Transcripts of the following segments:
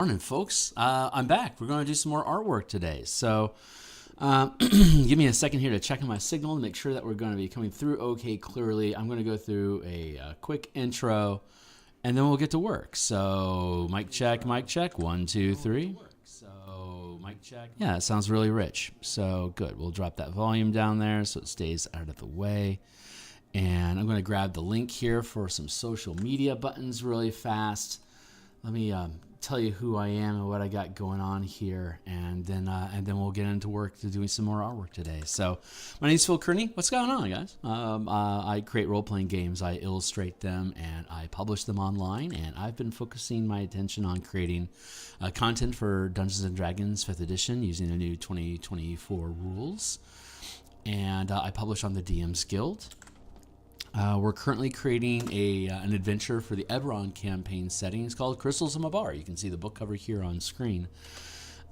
Morning, folks. I'm back. We're going to do some more artwork today. So give me a second here to check on my signal to make sure that we're going to be coming through okay clearly. I'm going to go through a quick intro, and then we'll get to work. So mic check, 1, 2, 3. So mic check. Yeah, it sounds really rich. So good. We'll drop that volume down there so it stays out of the way. And I'm going to grab the link here for some social media buttons really fast. Let me tell you who I am and what I got going on here, and then we'll get into work to doing some more artwork today. So my name is Phil Kearney. What's going on, guys? I create role-playing games. I illustrate them and I publish them online, and I've been focusing my attention on creating content for Dungeons & Dragons 5th edition using the new 2024 rules, and I publish on the DMsGuild. We're currently creating an adventure for the Eberron campaign setting. It's called Crystals of Mabar. You can see the book cover here on screen.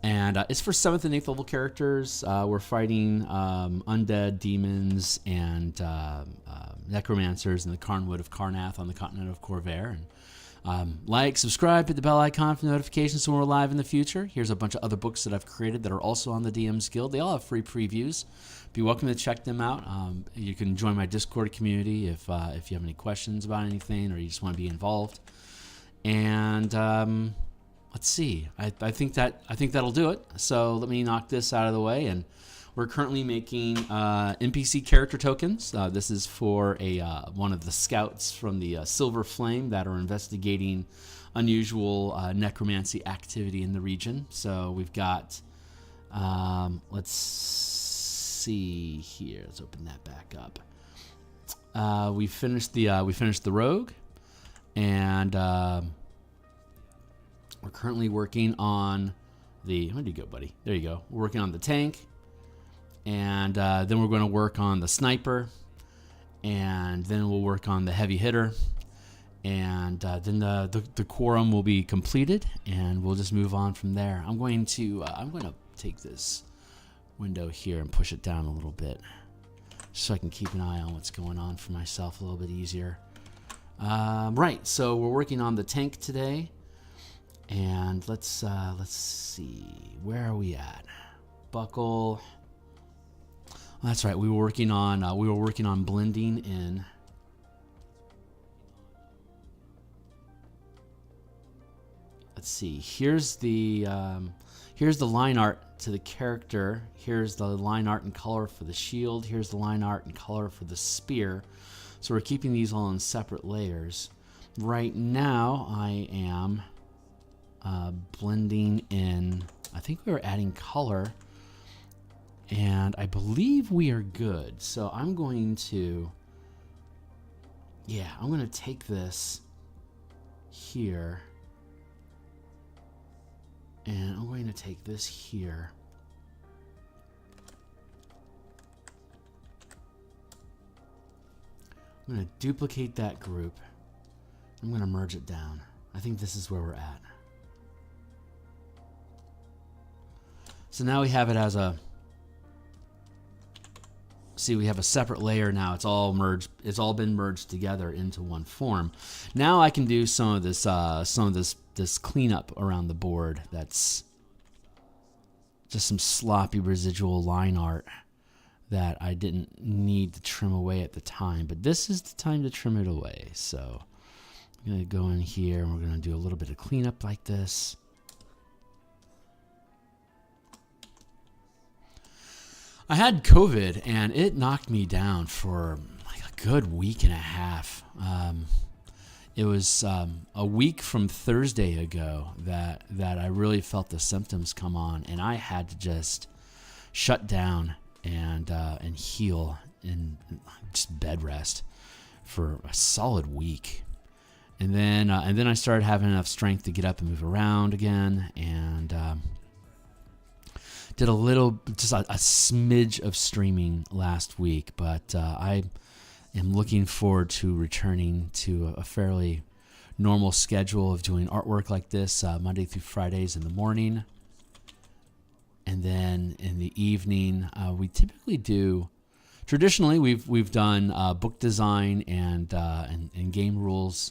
And it's for 7th and 8th level characters. We're fighting undead, demons, and necromancers in the Carnwood of Carnath on the continent of Corvair. And like, subscribe, hit the bell icon for notifications when we're live in the future. Here's a bunch of other books that I've created that are also on the DMsGuild. They all have free previews. Be welcome to check them out. You can join my Discord community if you have any questions about anything or you just want to be involved. And let's see. I think that'll do it. So let me knock this out of the way. And we're currently making NPC character tokens. This is for one of the scouts from the Silver Flame that are investigating unusual necromancy activity in the region. So we've got, let's see here. Let's open that back up. We finished the rogue, and we're currently working on the. Where'd you go, buddy? There you go. We're working on the tank. And then we're going to work on the sniper, and then we'll work on the heavy hitter, and then the quorum will be completed, and we'll just move on from there. I'm going to take this window here and push it down a little bit, so I can keep an eye on what's going on for myself a little bit easier. Right, so we're working on the tank today, and let's see, where are we at? Buckle. That's right. We were working on blending in. Let's see. Here's the line art to the character. Here's the line art and color for the shield. Here's the line art and color for the spear. So we're keeping these all in separate layers. Right now, I am blending in. I think we were adding color. And I believe we are good. So I'm going to take this here. And I'm going to take this here. I'm going to duplicate that group. I'm going to merge it down. I think this is where we're at. So now we have it as a... See, we have a separate layer now. It's all merged. It's all been merged together into one form. Now I can do some of this cleanup around the board. That's just some sloppy residual line art that I didn't need to trim away at the time. But this is the time to trim it away. So I'm gonna go in here and we're gonna do a little bit of cleanup like this. I had COVID, and it knocked me down for like a good week and a half. It was a week from Thursday ago that I really felt the symptoms come on, and I had to just shut down and heal in just bed rest for a solid week. And then I started having enough strength to get up and move around again, and did just a smidge of streaming last week, but I am looking forward to returning to a fairly normal schedule of doing artwork like this Monday through Fridays in the morning. And then in the evening, we typically do, traditionally we've done book design and game rules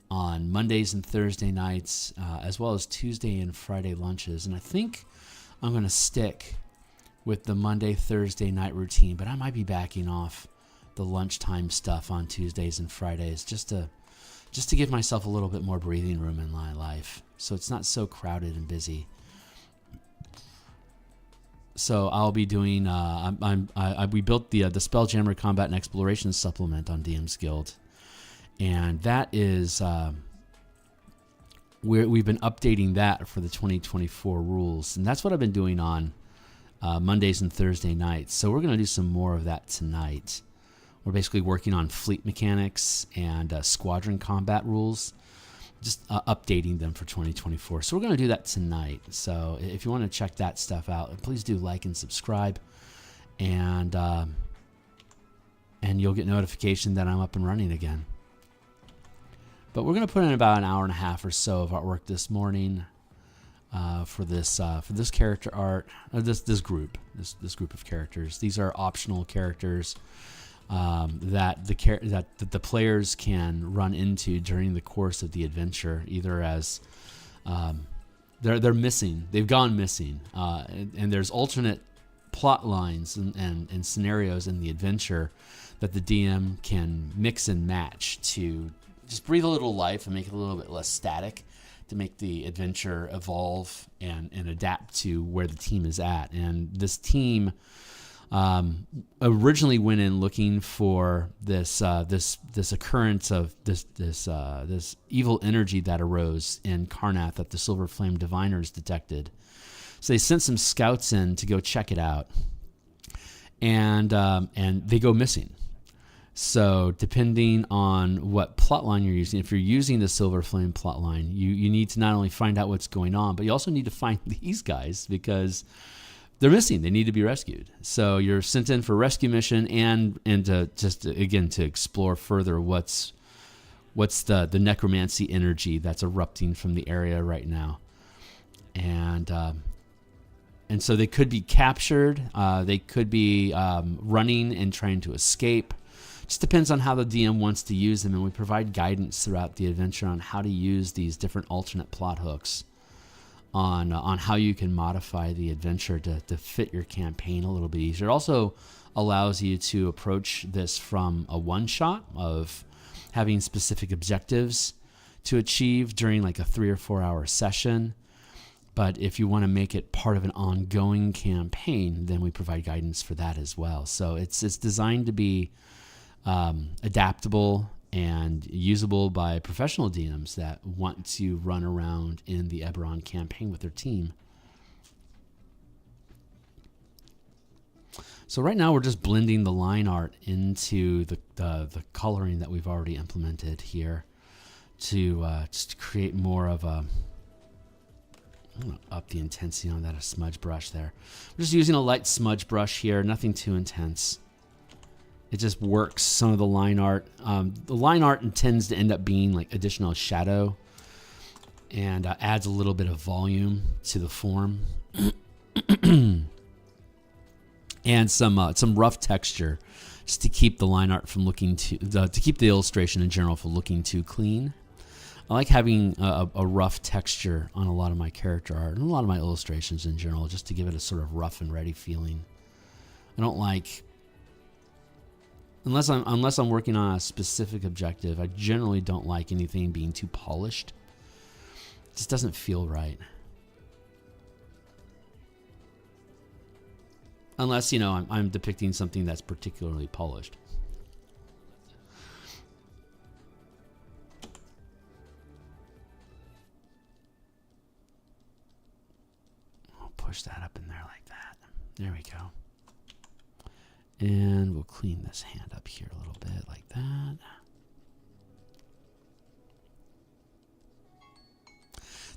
on Mondays and Thursday nights, as well as Tuesday and Friday lunches. And I think I'm going to stick with the Monday, Thursday night routine, but I might be backing off the lunchtime stuff on Tuesdays and Fridays just to give myself a little bit more breathing room in my life, so it's not so crowded and busy. So I'll be doing. We built the Spelljammer Combat and Exploration supplement on DMsGuild, and that is we've been updating that for the 2024 rules, and that's what I've been doing on Mondays and Thursday nights. So we're going to do some more of that tonight. We're basically working on fleet mechanics and squadron combat rules, just updating them for 2024. So we're going to do that tonight. So if you want to check that stuff out, please do like and subscribe, and you'll get notification that I'm up and running again. But we're going to put in about an hour and a half or so of artwork this morning for this character art, this group of characters. These are optional characters that the players can run into during the course of the adventure, either as they're missing, they've gone missing, and there's alternate plot lines and scenarios in the adventure that the DM can mix and match to just breathe a little life and make it a little bit less static, to make the adventure evolve and adapt to where the team is at. And this team originally went in looking for this occurrence of this evil energy that arose in Karnath that the Silver Flame Diviners detected. So they sent some scouts in to go check it out, and they go missing. So depending on what plotline you're using, if you're using the Silver Flame plotline, you need to not only find out what's going on, but you also need to find these guys because they're missing. They need to be rescued. So you're sent in for a rescue mission and to explore further what's the necromancy energy that's erupting from the area right now. And so they could be captured. They could be running and trying to escape. Just depends on how the DM wants to use them, and we provide guidance throughout the adventure on how to use these different alternate plot hooks, on how you can modify the adventure to fit your campaign a little bit easier. It also allows you to approach this from a one-shot of having specific objectives to achieve during like a 3 or 4 hour session. But if you want to make it part of an ongoing campaign, then we provide guidance for that as well. So it's designed to be adaptable and usable by professional DMs that want to run around in the Eberron campaign with their team. So right now we're just blending the line art into the coloring that we've already implemented here to just create more of a... I'm going to up the intensity on that, a smudge brush there. I'm just using a light smudge brush here, nothing too intense. It just works some of the line art. The line art tends to end up being like additional shadow and adds a little bit of volume to the form. And some rough texture just to keep the line art from looking to keep the illustration in general from looking too clean. I like having a rough texture on a lot of my character art and a lot of my illustrations in general, just to give it a sort of rough and ready feeling. I don't like... Unless I'm working on a specific objective, I generally don't like anything being too polished. It just doesn't feel right. Unless, I'm depicting something that's particularly polished. I'll push that up in there like that. There we go. And we'll clean this hand up here a little bit like that.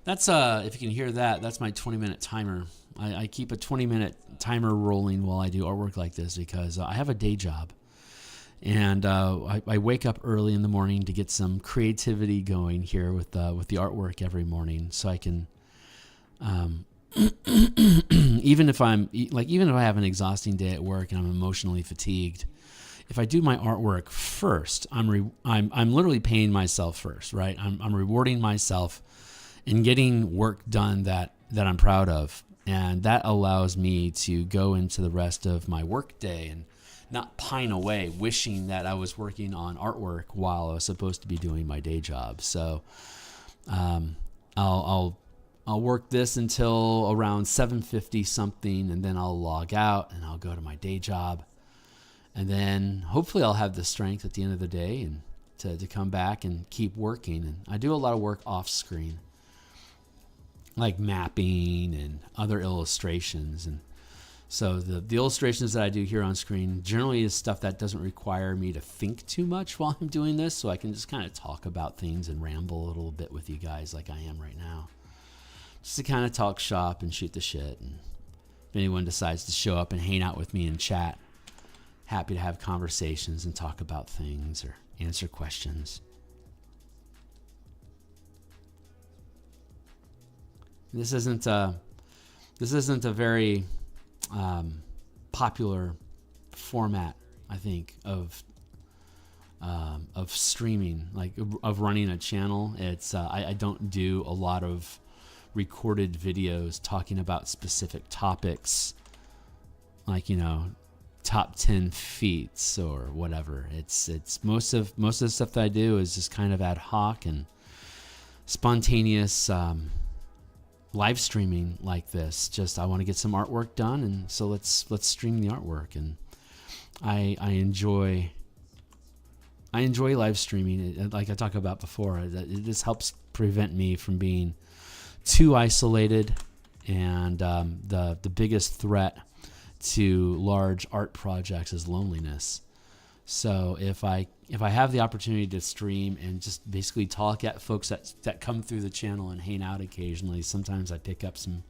That's, if you can hear that, that's my 20-minute timer. I keep a 20-minute timer rolling while I do artwork like this because I have a day job. And I wake up early in the morning to get some creativity going here with the artwork every morning, so I can... even if I have an exhausting day at work and I'm emotionally fatigued, if I do my artwork first, I'm literally paying myself first, right? I'm rewarding myself and getting work done that I'm proud of, and that allows me to go into the rest of my work day and not pine away wishing that I was working on artwork while I was supposed to be doing my day job. So I'll work this until around 7:50 something, and then I'll log out and I'll go to my day job. And then hopefully I'll have the strength at the end of the day and to come back and keep working. And I do a lot of work off screen, like mapping and other illustrations. And so the illustrations that I do here on screen generally is stuff that doesn't require me to think too much while I'm doing this, so I can just kind of talk about things and ramble a little bit with you guys like I am right now. Just to kind of talk shop and shoot the shit. And if anyone decides to show up and hang out with me and chat, happy to have conversations and talk about things or answer questions. This isn't a very popular format, I think, of streaming, like of running a channel. It's I don't do a lot of recorded videos talking about specific topics, like, you know, top 10 feats or whatever. It's most of the stuff that I do is just kind of ad hoc and spontaneous live streaming like this. Just I want to get some artwork done, and so let's stream the artwork. And I enjoy live streaming. Like I talked about before, it just helps prevent me from being too isolated, and the biggest threat to large art projects is loneliness. So if I have the opportunity to stream and just basically talk at folks that come through the channel and hang out occasionally, sometimes I pick up some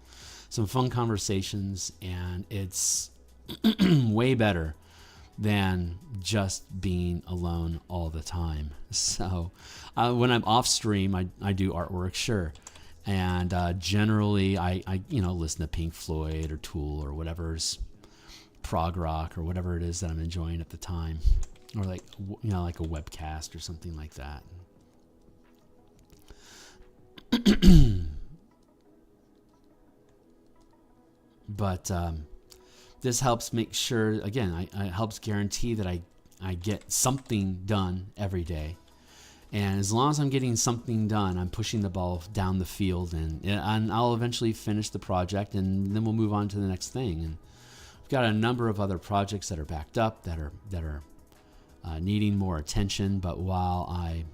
fun conversations, and it's way better than just being alone all the time. So when I'm off stream, I do artwork, sure. And generally I listen to Pink Floyd or Tool or whatever's prog rock or whatever it is that I'm enjoying at the time, or like a webcast or something like that. But this helps make sure, again, it helps guarantee that I get something done every day. And as long as I'm getting something done, I'm pushing the ball down the field, and I'll eventually finish the project, and then we'll move on to the next thing. And we've got a number of other projects that are backed up that are needing more attention. But while I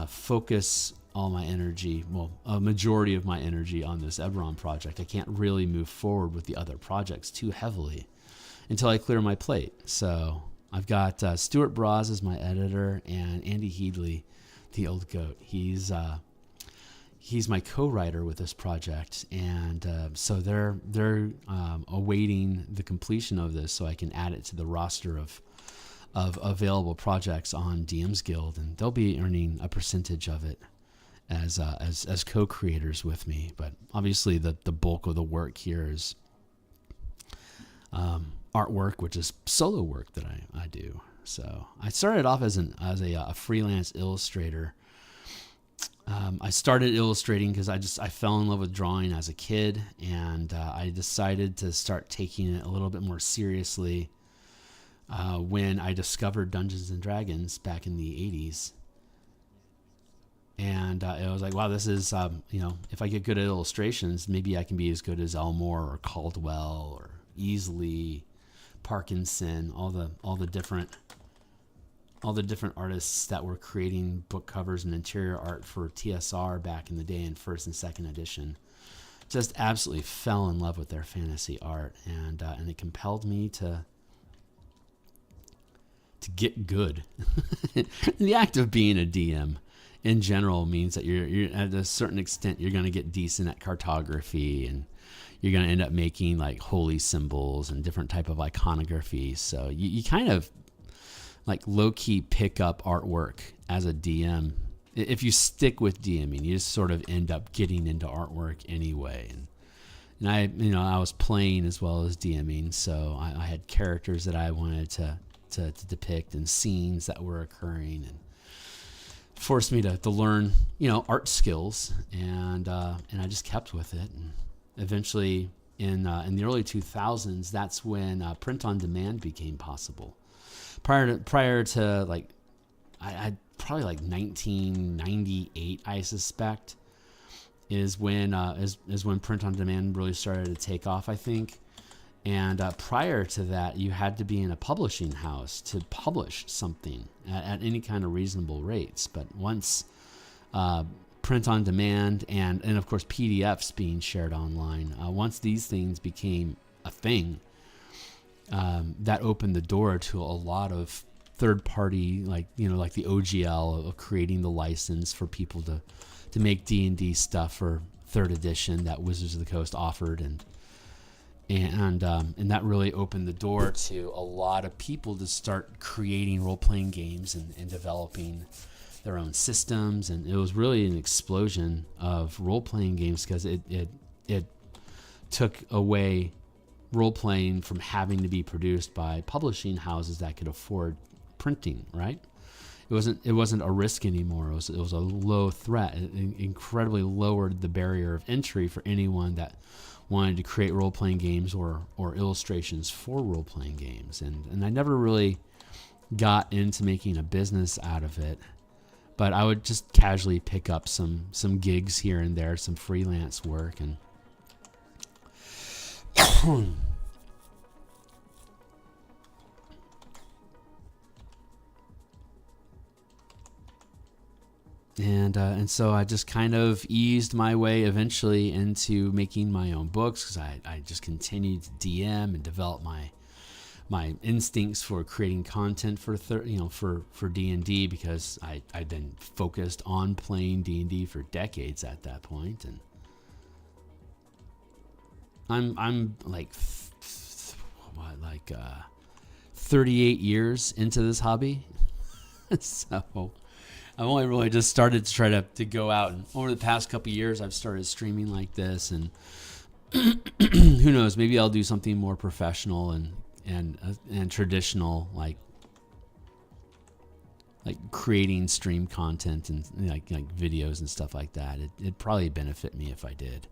focus all my energy, well, a majority of my energy on this Eberron project, I can't really move forward with the other projects too heavily until I clear my plate. So I've got Stuart Braz as my editor, and Andy Headley, the old goat. He's my co-writer with this project, and so they're awaiting the completion of this so I can add it to the roster of available projects on DMsGuild, and they'll be earning a percentage of it as co-creators with me. But obviously the bulk of the work here is artwork, which is solo work that I do. So I started off as a freelance illustrator. I started illustrating because I fell in love with drawing as a kid, and I decided to start taking it a little bit more seriously when I discovered Dungeons and Dragons back in the 80s. And it was like, wow, this is, if I get good at illustrations, maybe I can be as good as Elmore or Caldwell or Easley, Parkinson, all the different artists that were creating book covers and interior art for TSR back in the day in first and second edition. Just absolutely fell in love with their fantasy art, and it compelled me to get good. The act of being a DM in general means that you're at a certain extent you're going to get decent at cartography, and you're going to end up making like holy symbols and different type of iconography. So you kind of like low-key pick up artwork as a DM. If you stick with DMing, you just sort of end up getting into artwork anyway. And I was playing as well as DMing, so I had characters that I wanted to to depict, and scenes that were occurring, and forced me to learn, art skills, and I just kept with it. And eventually, in the early 2000s, that's when print on demand became possible. Prior to like, I probably like 1998, I suspect, is when print on demand really started to take off, I think. And prior to that, you had to be in a publishing house to publish something at any kind of reasonable rates. But once print on demand and of course PDFs being shared online, once these things became a thing, that opened the door to a lot of third party, like the OGL of creating the license for people to make D&D stuff for 3rd edition that Wizards of the Coast offered, and that really opened the door to a lot of people to start creating role-playing games and developing their own systems. And it was really an explosion of role-playing games, because it took away role-playing from having to be produced by publishing houses that could afford printing, right? It wasn't a risk anymore. It was a low threat. It incredibly lowered the barrier of entry for anyone that wanted to create role-playing games or illustrations for role-playing games. And I never really got into making a business out of it, but I would just casually pick up some gigs here and there, some freelance work, and and so I just kind of eased my way eventually into making my own books, because I just continued to DM and develop my instincts for creating content for D&D, because I'd been focused on playing D&D for decades at that point, and I'm like 38 years into this hobby. So I've only really just started to try to go out, and over the past couple of years I've started streaming like this, and who knows, maybe I'll do something more professional and traditional, like creating stream content and like videos and stuff like that. It'd probably benefit me if I did,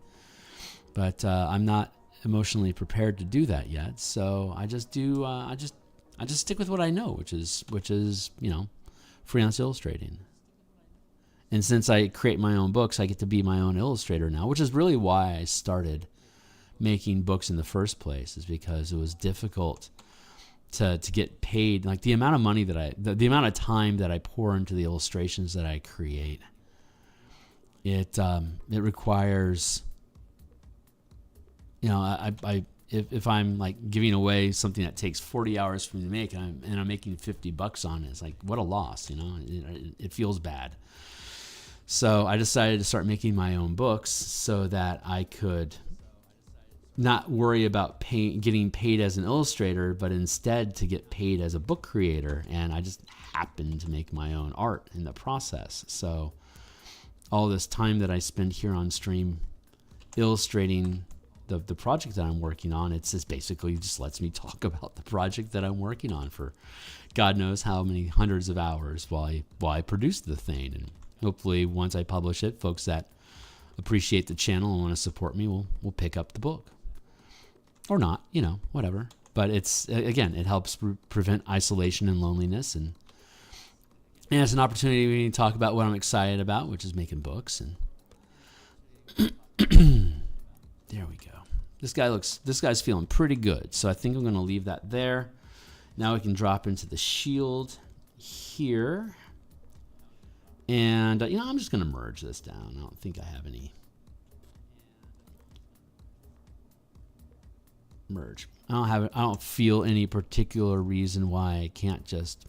but I'm not emotionally prepared to do that yet. So I just do I just stick with what I know, which is freelance illustrating. And since I create my own books, I get to be my own illustrator now, which is really why I started making books in the first place, is because it was difficult to get paid. Like the amount of money that the amount of time that I pour into the illustrations that I create, it requires, if I'm like giving away something that takes 40 hours for me to make, and I'm making $50 on it, it's like, what a loss, it feels bad. So I decided to start making my own books so that I could not worry about getting paid as an illustrator, but instead to get paid as a book creator. And I just happened to make my own art in the process. So all this time that I spend here on stream illustrating the project that I'm working on, it's just basically just lets me talk about the project that I'm working on for God knows how many hundreds of hours while I produce the thing. And hopefully once I publish it, folks that appreciate the channel and want to support me will pick up the book. Or not, whatever. But it's, again, it helps prevent isolation and loneliness. And it's an opportunity to talk about what I'm excited about, which is making books. And there we go. This guy's feeling pretty good. So I think I'm going to leave that there. Now we can drop into the shield here. And, I'm just going to merge this down. I don't think I have any merge. I don't feel any particular reason why I can't just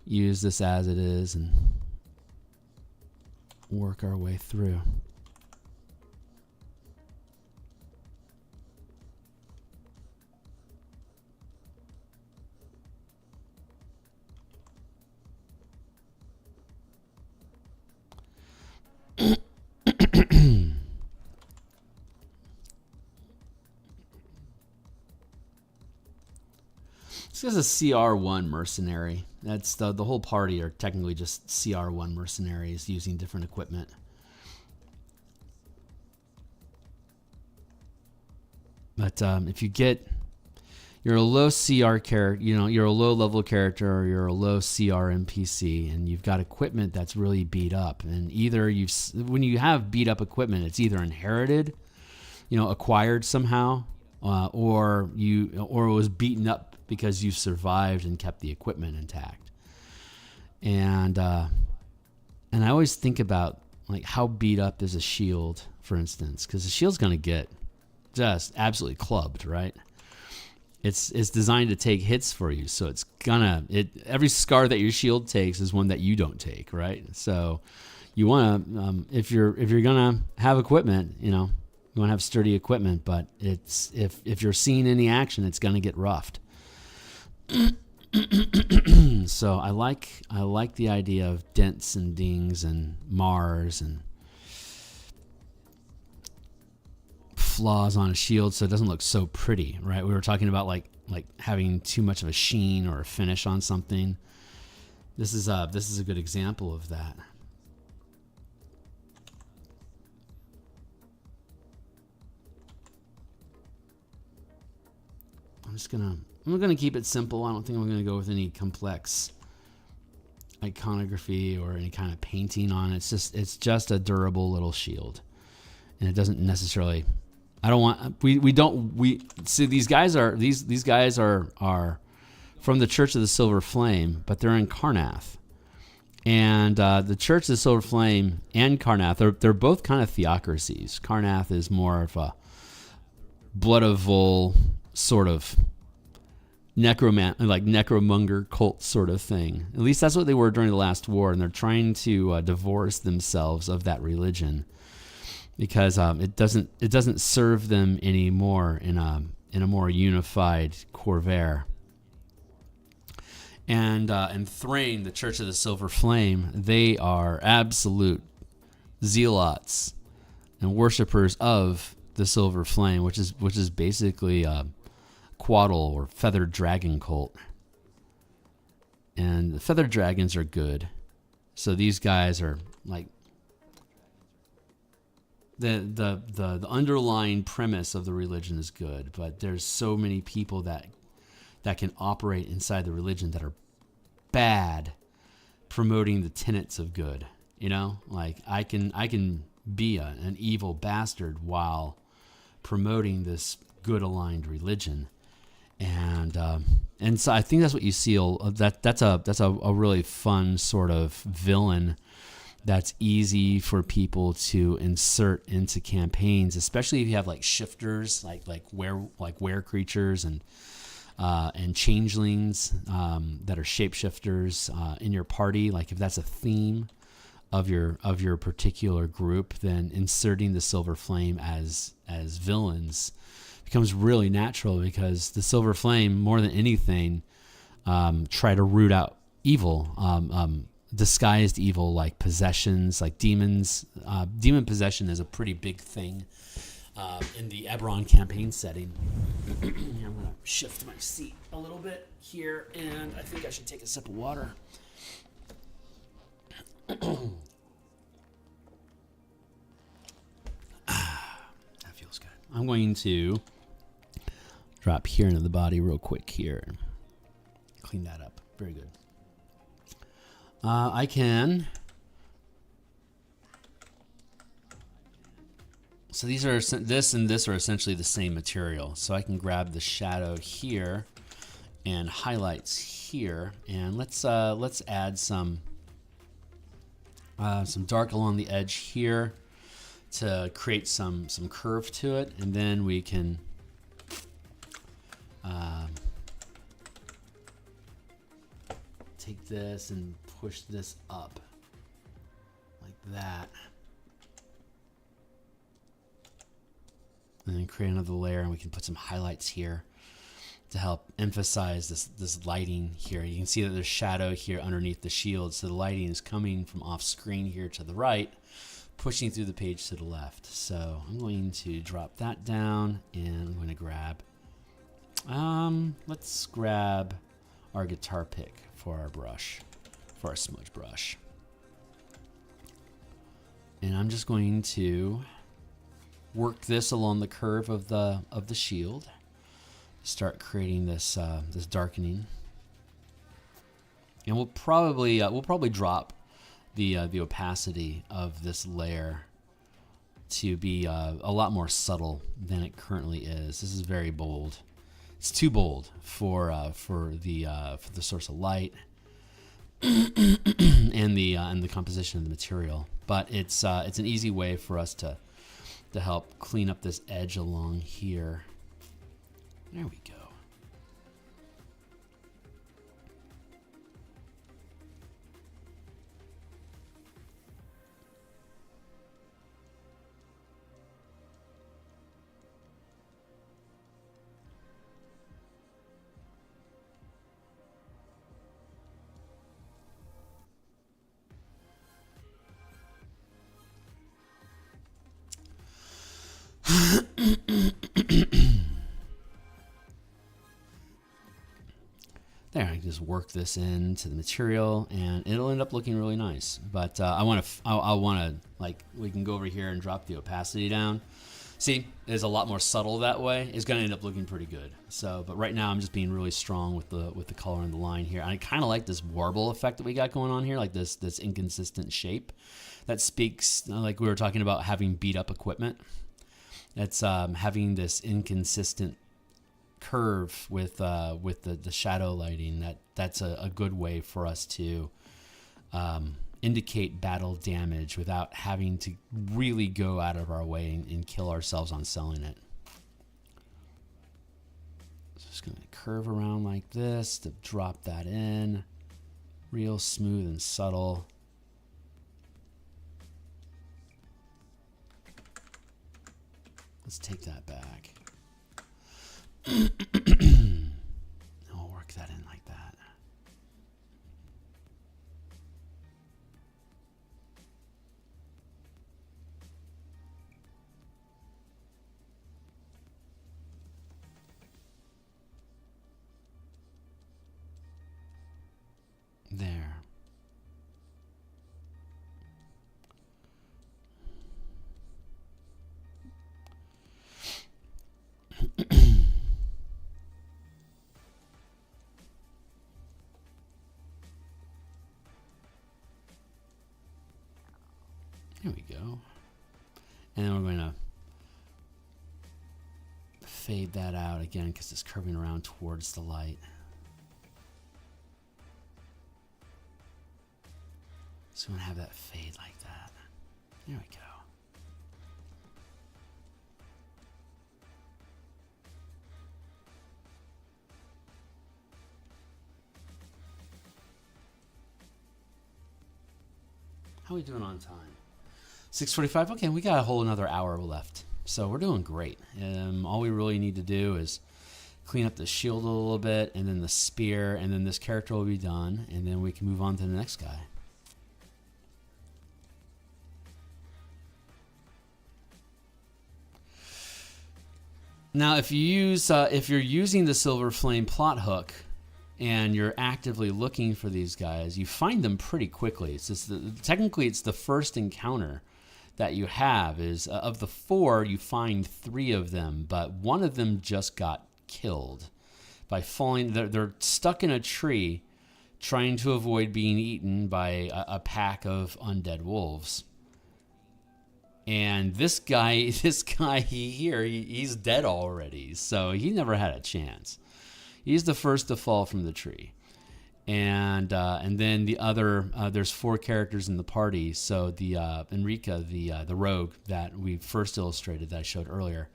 use this as it is and work our way through. is a CR1 mercenary. That's the whole party are technically just CR1 mercenaries using different equipment. But if you get, you're a low CR character, you know, you're a low level character, or you're a low CR NPC, and you've got equipment that's really beat up, and either when you have beat up equipment, it's either inherited, you know, acquired somehow, or it was beaten up because you survived and kept the equipment intact. And I always think about like how beat up is a shield, for instance, because the shield's going to get just absolutely clubbed, right? It's designed to take hits for you, so it's every scar that your shield takes is one that you don't take, right? So you want to, if you're gonna have equipment, you know, you want to have sturdy equipment, but it's if you're seeing any action, it's gonna get roughed. So I like the idea of dents and dings and mars and flaws on a shield, so it doesn't look so pretty, right? We were talking about like having too much of a sheen or a finish on something. This is a good example of that. I'm gonna keep it simple. I don't think I'm gonna go with any complex iconography or any kind of painting on it. It's just a durable little shield, and it doesn't necessarily. I don't want we see these guys are these guys are from the Church of the Silver Flame, but they're in Karnath, and the Church of the Silver Flame and Karnath they're both kind of theocracies. Karnath is more of a blood of Vol sort of necromonger cult sort of thing. At least that's what they were during the last war, and they're trying to divorce themselves of that religion, because it doesn't serve them anymore in a more unified Corvair. And Thrain, the Church of the Silver Flame, they are absolute zealots and worshippers of the Silver Flame, which is basically a Quaddle or feathered dragon cult. And the feathered dragons are good, so these guys are like. The underlying premise of the religion is good, but there's so many people that can operate inside the religion that are bad, promoting the tenets of good. You know, like I can be an evil bastard while promoting this good aligned religion, and so I think that's what you see. That's a really fun sort of villain that's easy for people to insert into campaigns, especially if you have like shifters, like were creatures and changelings that are shapeshifters in your party. Like if that's a theme of your particular group, then inserting the Silver Flame as villains becomes really natural, because the Silver Flame, more than anything, try to root out evil. Disguised evil, like possessions, like demons. Demon possession is a pretty big thing in the Eberron campaign setting. I'm going to shift my seat a little bit here, and I think I should take a sip of water. That feels good. I'm going to drop here into the body real quick here. Clean that up. Very good. I can. So this and this are essentially the same material. So I can grab the shadow here and highlights here, and let's add some dark along the edge here to create some curve to it, and then we can take this and push this up like that, and then create another layer, and we can put some highlights here to help emphasize this lighting here. You can see that there's shadow here underneath the shield, so the lighting is coming from off screen here to the right, pushing through the page to the left. So I'm going to drop that down, and I'm going to grab let's grab our guitar pick for our brush, for our smudge brush. And I'm just going to work this along the curve of the shield. Start creating this this darkening. And we'll probably drop the opacity of this layer to be a lot more subtle than it currently is. This is very bold. It's too bold for the source of light and the composition of the material. But it's an easy way for us to help clean up this edge along here. There we go. There, I can just work this into the material, and it'll end up looking really nice. But I want to, like, we can go over here and drop the opacity down. See, it's a lot more subtle that way. It's going to end up looking pretty good. So, but right now I'm just being really strong with the color and the line here. I kind of like this warble effect that we got going on here, like this inconsistent shape. That speaks, like we were talking about having beat up equipment. That's having this inconsistent curve with the shadow lighting. That's a good way for us to indicate battle damage without having to really go out of our way and kill ourselves on selling it. So just gonna curve around like this to drop that in, real smooth and subtle. Let's take that back. And we'll work that in like that. There. There we go. And then we're going to fade that out again because it's curving around towards the light. So we're going to have that fade like that. There we go. How are we doing on time? 6:45. Okay, we got a whole another hour left, so we're doing great. All we really need to do is clean up the shield a little bit, and then the spear, and then this character will be done, and then we can move on to the next guy. Now, if you're using the Silver Flame plot hook, and you're actively looking for these guys, you find them pretty quickly. It's just technically it's the first encounter that you have. Is of the 4, you find 3 of them, but one of them just got killed by falling. They're stuck in a tree, trying to avoid being eaten by a pack of undead wolves. And this guy he's dead already, so he never had a chance. He's the first to fall from the tree, and then the other there's 4 characters in the party. So the Enrica, the rogue that we first illustrated that I showed earlier,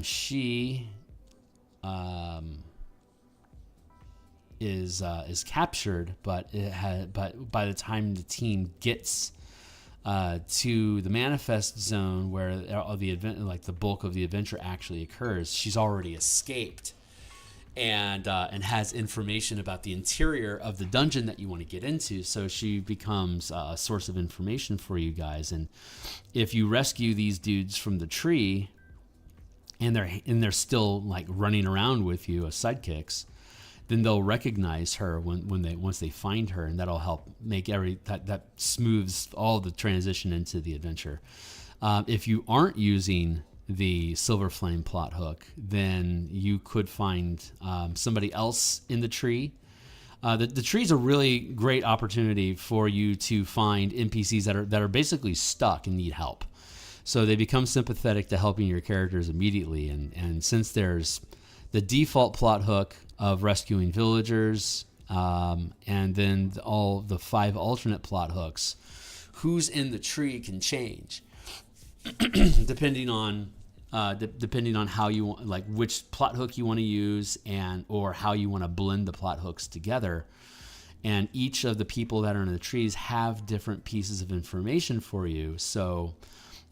she is captured, but by the time the team gets to the manifest zone where the bulk of the adventure actually occurs, she's already escaped. And has information about the interior of the dungeon that you want to get into, so she becomes a source of information for you guys. And if you rescue these dudes from the tree, and they're still like running around with you as sidekicks, then they'll recognize her once they find her, and that'll help make that smooths all the transition into the adventure. If you aren't using the Silver Flame plot hook, then you could find somebody else in the tree. The tree is a really great opportunity for you to find NPCs that are basically stuck and need help. So they become sympathetic to helping your characters immediately. And since there's the default plot hook of rescuing villagers, and then all the 5 alternate plot hooks, who's in the tree can change depending on how you want, like which plot hook you want to use, or how you want to blend the plot hooks together. And each of the people that are in the trees have different pieces of information for you. So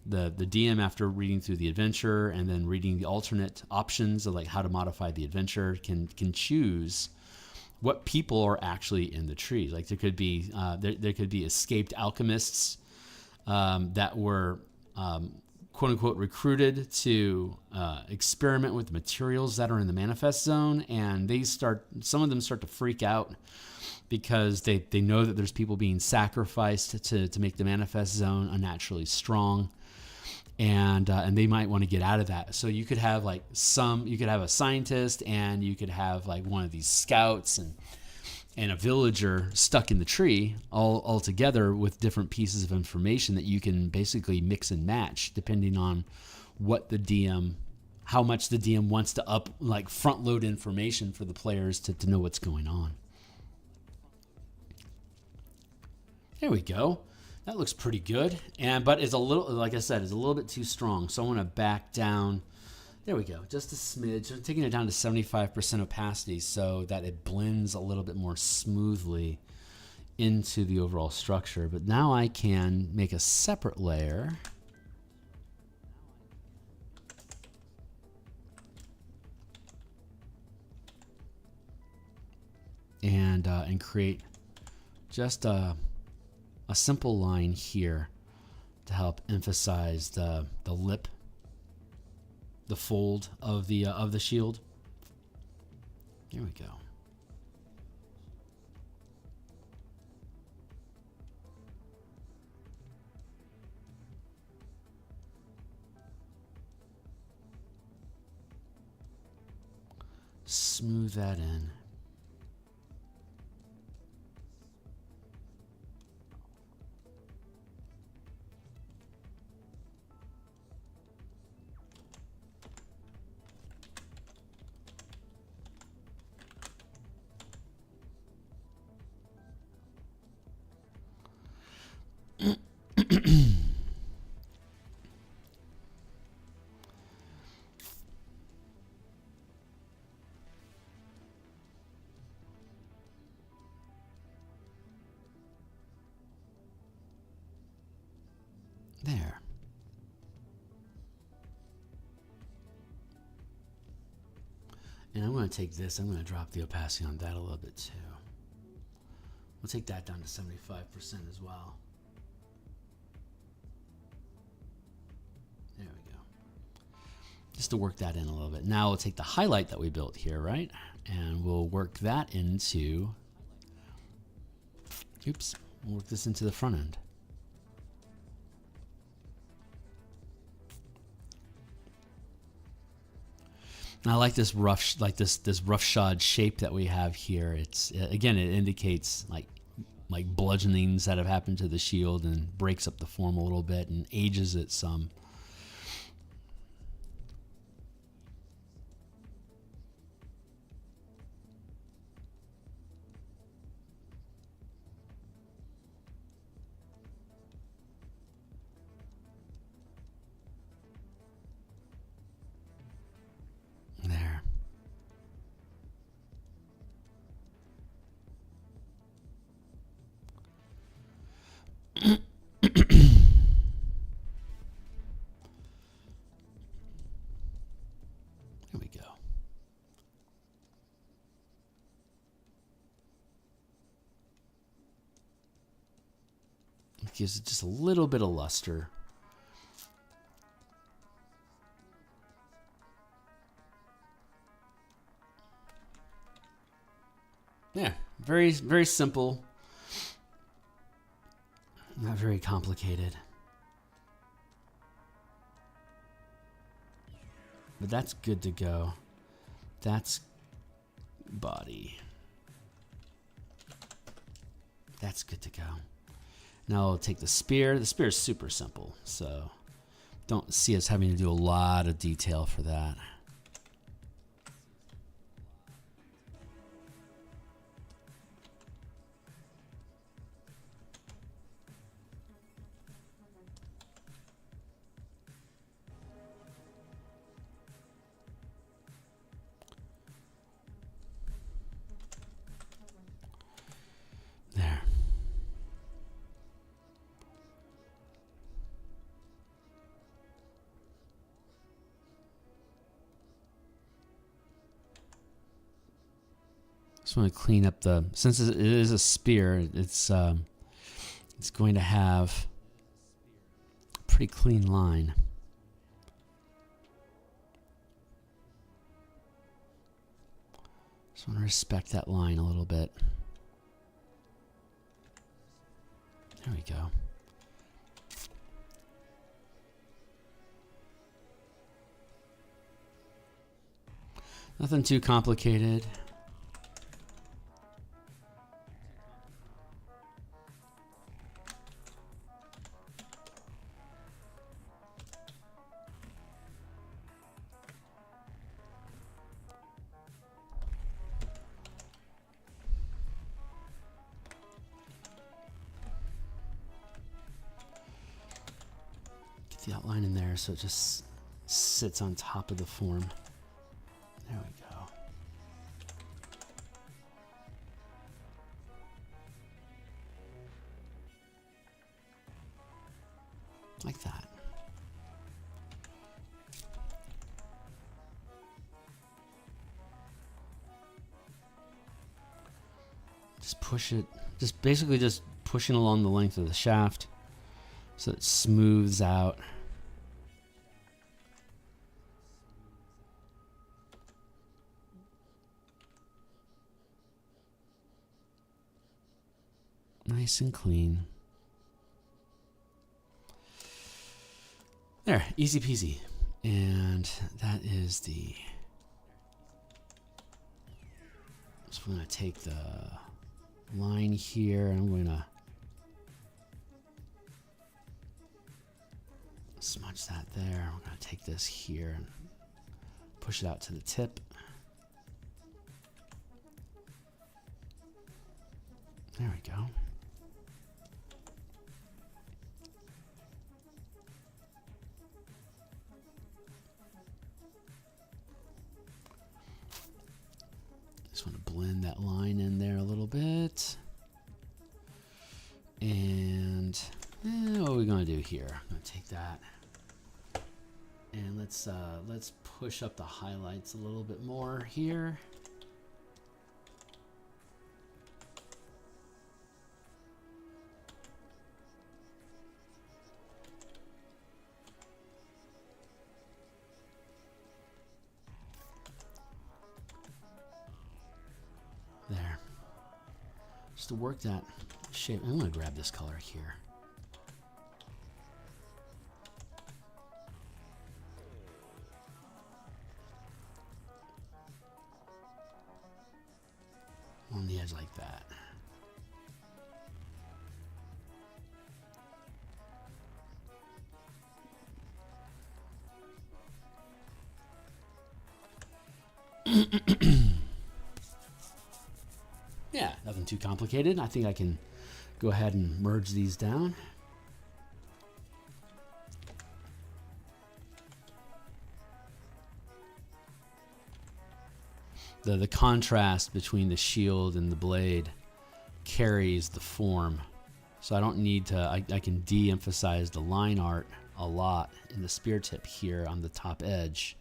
the DM, after reading through the adventure and then reading the alternate options of like how to modify the adventure, can choose what people are actually in the tree. Like there could be escaped alchemists that were quote unquote recruited to experiment with materials that are in the manifest zone, and some of them start to freak out because they know that there's people being sacrificed to make the manifest zone unnaturally strong. And they might want to get out of that. So you could have a scientist, and you could have like one of these scouts and a villager stuck in the tree all together with different pieces of information that you can basically mix and match depending on how much the DM wants to front load information for the players to know what's going on. There we go. That looks pretty good, but it's a little, like I said, it's a little bit too strong. So I want to back down. There we go, just a smidge. I'm taking it down to 75% opacity so that it blends a little bit more smoothly into the overall structure. But now I can make a separate layer. And create just a simple line here to help emphasize the lip, the fold of the shield. Here we go. Smooth that in. There. And I'm going to take this, I'm going to drop the opacity on that a little bit too. We'll take that down to 75% as well. There we go. Just to work that in a little bit. Now we'll take the highlight that we built here, right? And we'll work that into, we'll work this into the front end. And I like this this roughshod shape that we have here. It's again, it indicates like bludgeonings that have happened to the shield and breaks up the form a little bit and ages it some. There. There we go. It gives it just a little bit of luster. Yeah, very, very simple. Not very complicated. But that's good to go. That's body. That's good to go. Now I'll take the spear. The spear is super simple, so don't see us having to do a lot of detail for that. There. Just want to clean up the, since it is a spear, it's going to have a pretty clean line. Just want to respect that line a little bit. There we go. Nothing too complicated. The outline in there so it just sits on top of the form. There we go. Like that. Just push it, just basically just pushing along the length of the shaft so it smooths out. Nice and clean. There, easy peasy. And that is the... So I'm going to take the line here and I'm going to smudge that there. We're going to take this here and push it out to the tip. There we go. Just want to blend that line in there a little bit. And what are we going to do here? I'm going to take that and let's push up the highlights a little bit more here. There. Just to work that shape. I'm going to grab this color here. On the edge like that. Yeah, nothing too complicated. I think I can go ahead and merge these down. The contrast between the shield and the blade carries the form. So I don't need to, I can de-emphasize the line art a lot in the spear tip here on the top edge.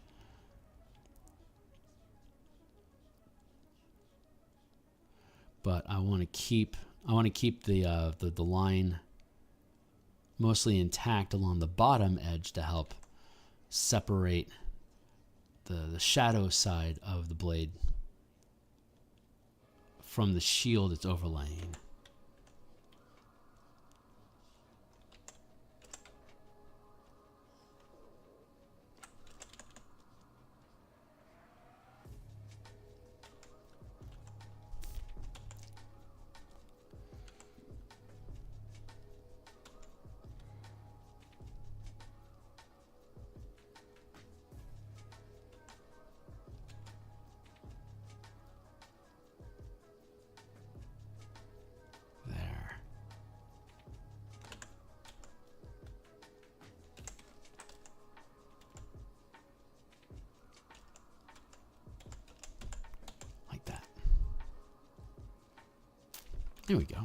But I want to keep the line mostly intact along the bottom edge to help separate the shadow side of the blade from the shield it's overlaying. There we go.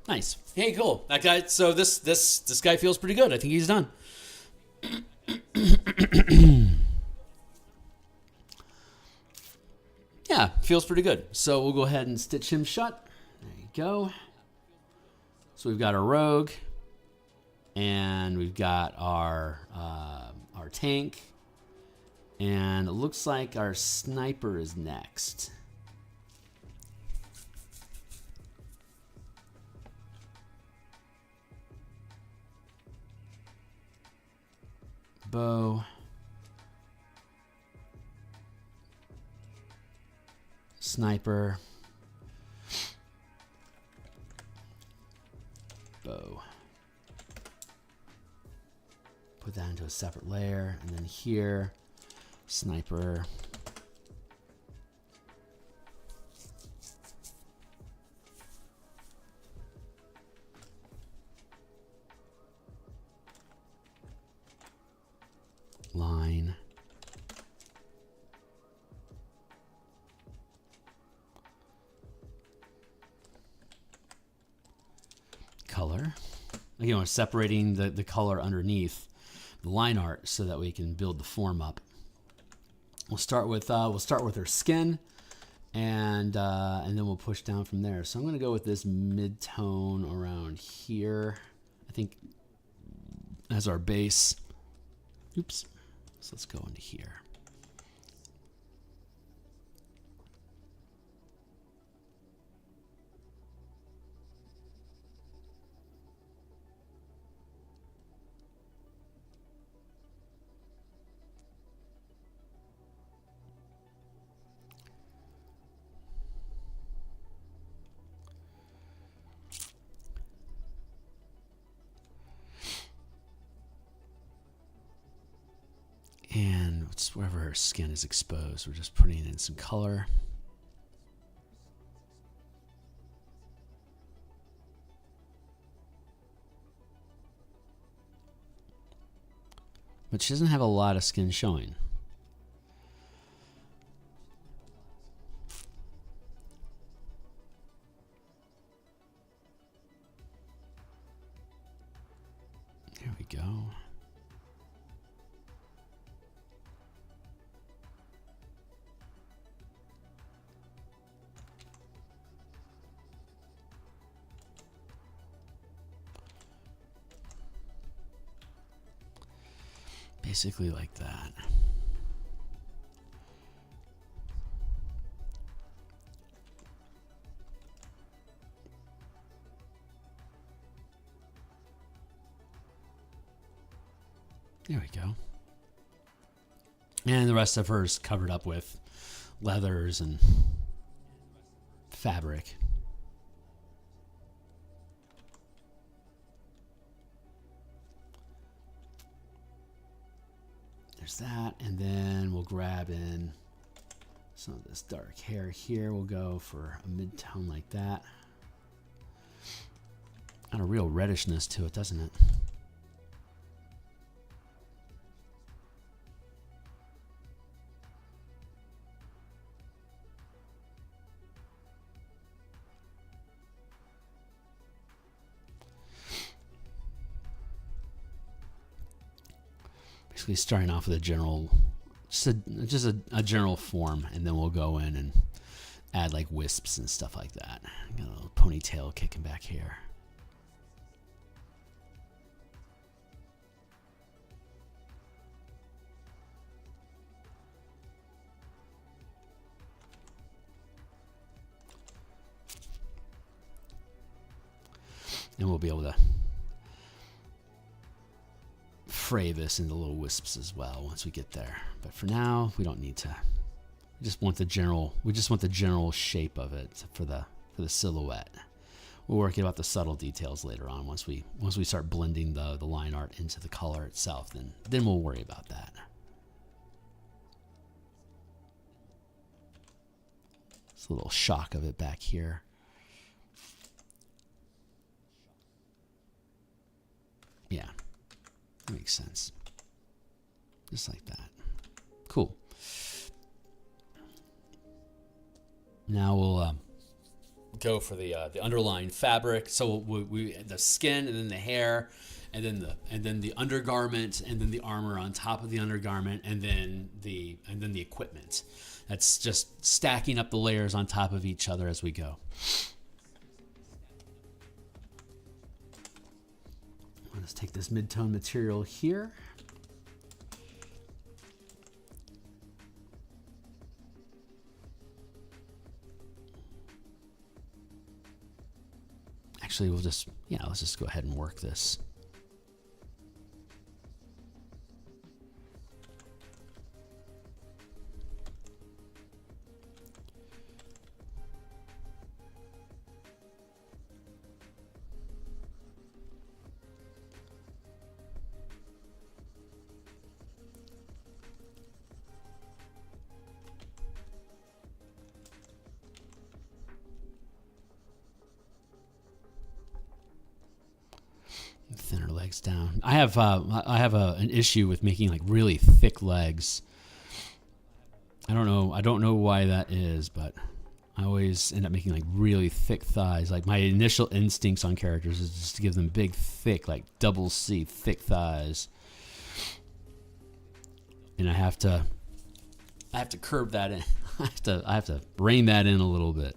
Nice. Hey, cool. That guy. So this guy feels pretty good. I think he's done. Yeah, feels pretty good. So we'll go ahead and stitch him shut. There you go. So we've got our rogue, and we've got our tank, and it looks like our sniper is next. Bow. Sniper. Bow. Put that into a separate layer, and then here, sniper. Line. Color. Again, we're separating the color underneath the line art so that we can build the form up. We'll start with our skin, and then we'll push down from there. So I'm going to go with this mid-tone around here, I think, as our base. Oops. So let's go into here. And just wherever her skin is exposed, we're just putting in some color. But she doesn't have a lot of skin showing. There we go. Basically like that. There we go. And the rest of her is covered up with leathers and fabric. There's that, and then we'll grab in some of this dark hair here. We'll go for a mid-tone like that. Got a real reddishness to it, doesn't it? Basically starting off with a general, just a general form, and then we'll go in and add like wisps and stuff like that. Got a little ponytail kicking back here. And we'll be able to fray this into little wisps as well once we get there. But for now, we don't need to. We just want the general shape of it for the silhouette. We'll worry about the subtle details later on once we start blending the line art into the color itself. Then we'll worry about that. It's a little shock of it back here. Yeah, that makes sense. Just like that. Cool. Now we'll go for the underlying fabric. So we the skin, and then the hair, and then the undergarment, and then the armor on top of the undergarment, and then the equipment. That's just stacking up the layers on top of each other as we go. Let's take this mid-tone material here. Actually, let's just go ahead and work this. Thinner legs down. I have an issue with making like really thick legs. I don't know why that is, but I always end up making like really thick thighs. Like my initial instincts on characters is just to give them big, thick, like double C thick thighs, and I have to curb that in. I have to rein that in a little bit.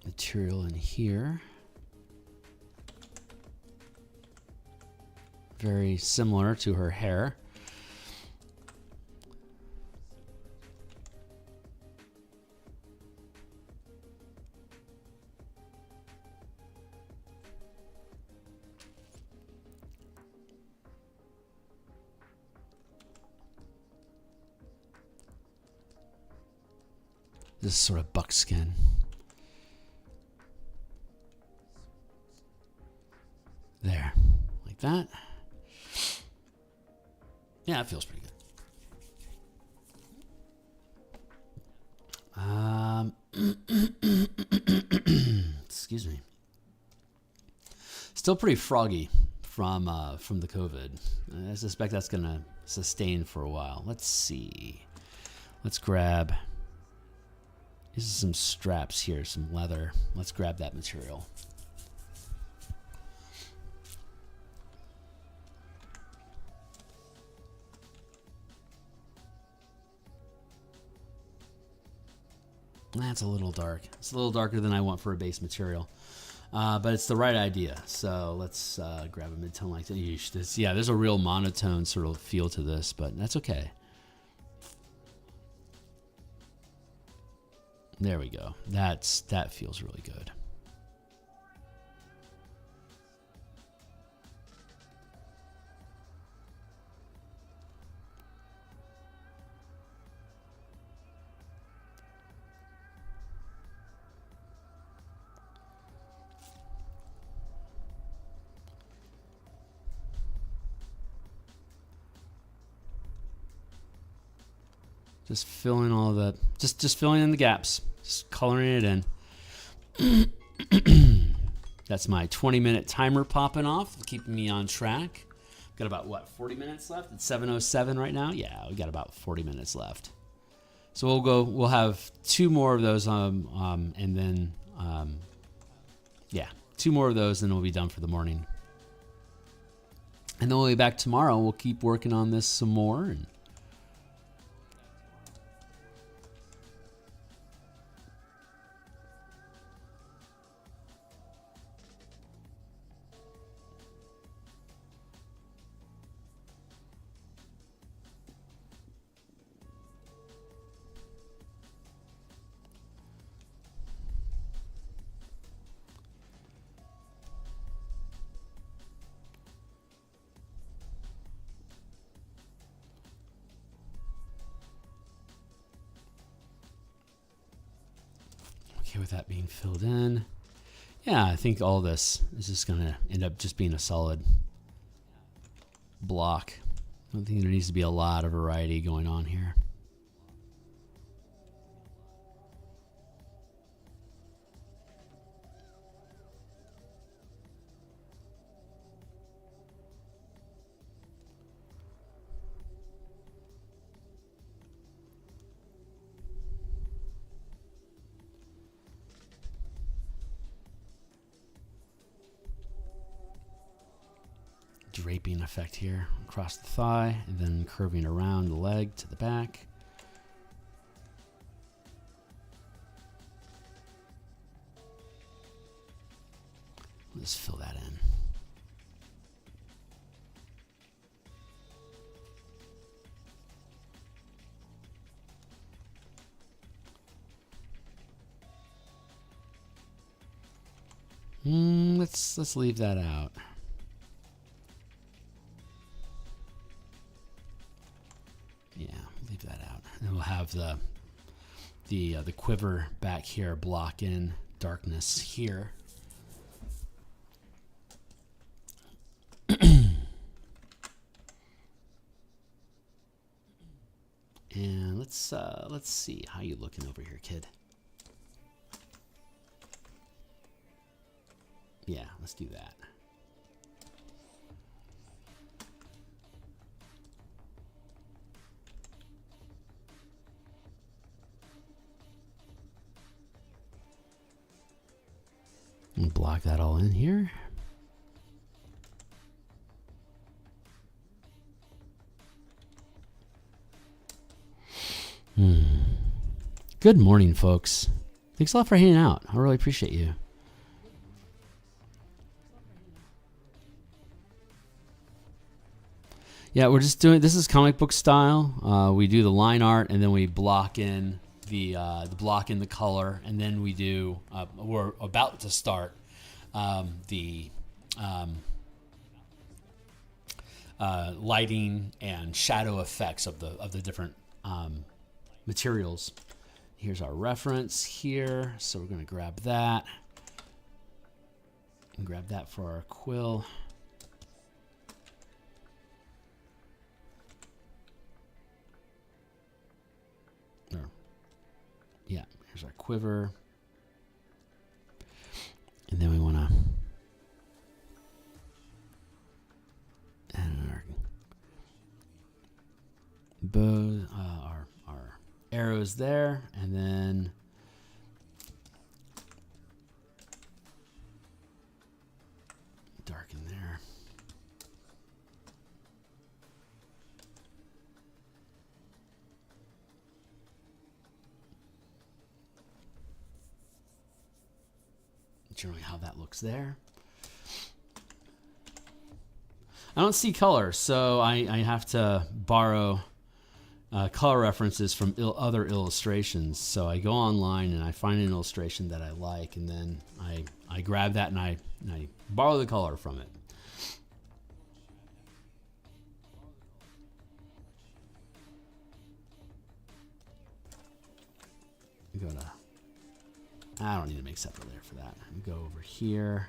Material in here. Very similar to her hair. This sort of buckskin. There, like that. Yeah, that feels pretty good. Excuse me. Still pretty froggy from the COVID. I suspect that's gonna sustain for a while. Let's see. Let's grab. These are some straps here, some leather. Let's grab that material. That's a little dark. It's a little darker than I want for a base material, but it's the right idea. So let's grab a mid-tone like that. Yeah, there's a real monotone sort of feel to this, but that's okay. There we go. That feels really good. Just filling all the, just filling in the gaps, just coloring it in. That's my 20-minute timer popping off, keeping me on track. Got about, what, 40 minutes left? It's 7:07 right now? Yeah, we got about 40 minutes left. So we'll have 2 more of those, and then, yeah, 2 more of those, and we'll be done for the morning. And then we'll be back tomorrow. We'll keep working on this some more. And okay, with that being filled in, yeah, I think all this is just going to end up just being a solid block. I don't think there needs to be a lot of variety going on here. Draping effect here across the thigh, and then curving around the leg to the back. Let's fill that in. Let's leave that out. Yeah, leave that out. And we'll have the quiver back here block in darkness here. And let's see how you looking over here, kid. Yeah, let's do that. And block that all in here. Good morning, folks. Thanks a lot for hanging out. I really appreciate you. Yeah, we're just doing, this is comic book style. We do the line art, and then we block in the block in the color, and then we do, we're about to start the lighting and shadow effects of the different materials. Here's our reference here, so we're going to grab that and grab that for our quill. Yeah, here's our quiver. And then we want to add our bow, our arrows there, and then darken there. Generally how that looks there. I don't see color, so I have to borrow color references from other illustrations. So I go online and I find an illustration that I like, and then I grab that and I borrow the color from it. We go to, I don't need to make separate layer for that. Go over here.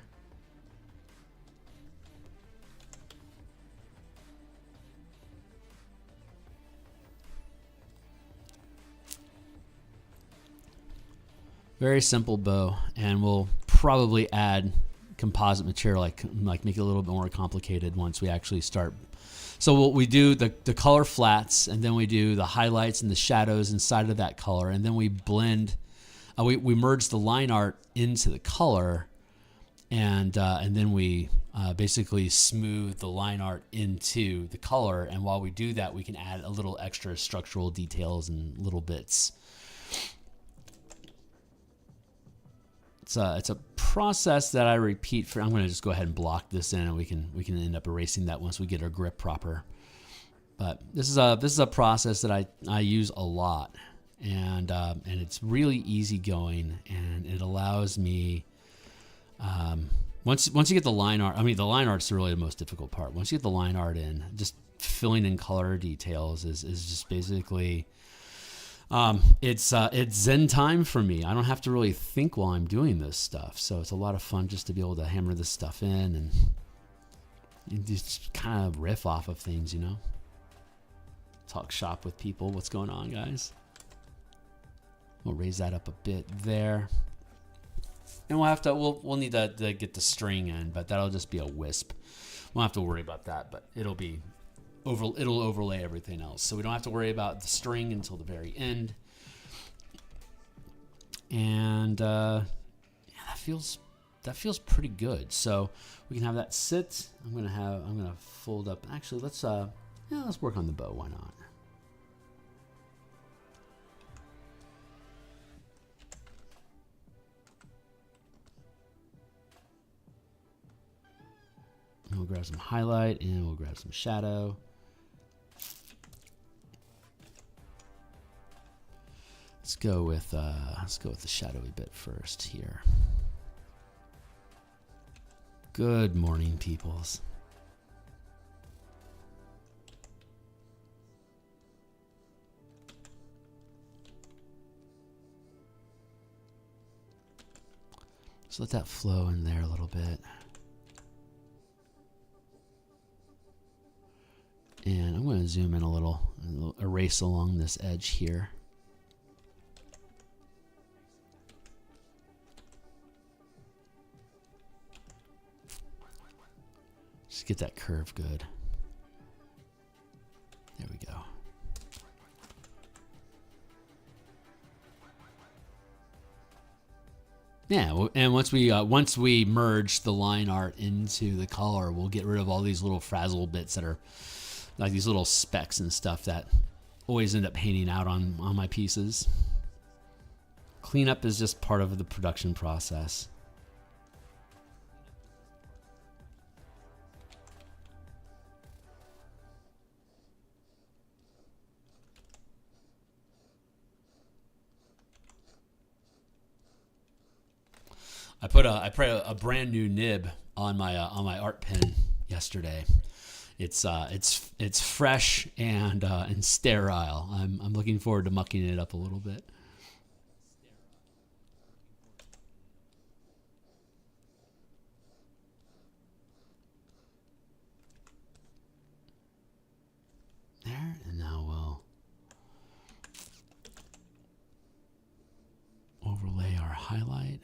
Very simple bow, and we'll probably add composite material, like make it a little bit more complicated once we actually start So we do the color flats, and then we do the highlights and the shadows inside of that color, and then we blend. We merge the line art into the color, and then we basically smooth the line art into the color. And while we do that, we can add a little extra structural details and little bits. It's a process that I repeat for. I'm going to just go ahead and block this in, and we can end up erasing that once we get our grip proper. But this is a process that I use a lot, and it's really easygoing, and it allows me. Once you get the line art, I mean the line art's really the most difficult part. Once you get the line art in, just filling in color details is just basically. It's Zen time for me. I don't have to really think while I'm doing this stuff. So it's a lot of fun just to be able to hammer this stuff in and just kind of riff off of things, you know? Talk shop with people. What's going on, guys? We'll raise that up a bit there. And we'll need to get the string in, but that'll just be a wisp. We'll have to worry about that, but it'll overlay everything else, so we don't have to worry about the string until the very end. And yeah, that feels pretty good. So we can have that sit. I'm gonna fold up. Actually, let's work on the bow. Why not? And we'll grab some highlight and we'll grab some shadow. Let's go with the shadowy bit first here. Good morning, peoples. Just let that flow in there a little bit. And I'm going to zoom in a little and erase along this edge here. Just get that curve good. There we go. Yeah, and once we merge the line art into the color, we'll get rid of all these little frazzle bits that are like these little specks and stuff that always end up hanging out on my pieces. Cleanup is just part of the production process. I put a brand new nib on my art pen yesterday. It's fresh and sterile. I'm looking forward to mucking it up a little bit. There, and now we'll overlay our highlight.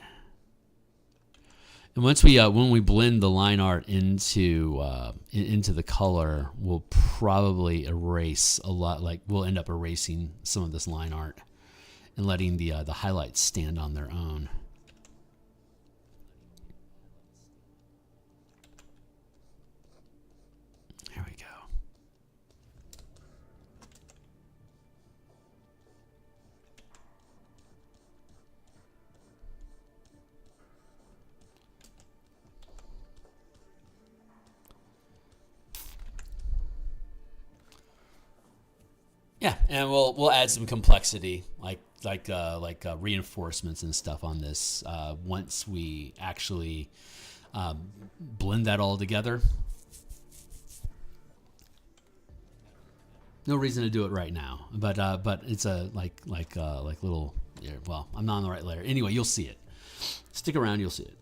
And once when we blend the line art into the color, we'll probably erase a lot. Like we'll end up erasing some of this line art and letting the highlights stand on their own. There we go. Yeah, and we'll add some complexity, like reinforcements and stuff on this once we actually blend that all together. No reason to do it right now, but it's a like little. Yeah, well, I'm not on the right layer. Anyway, you'll see it. Stick around, you'll see it.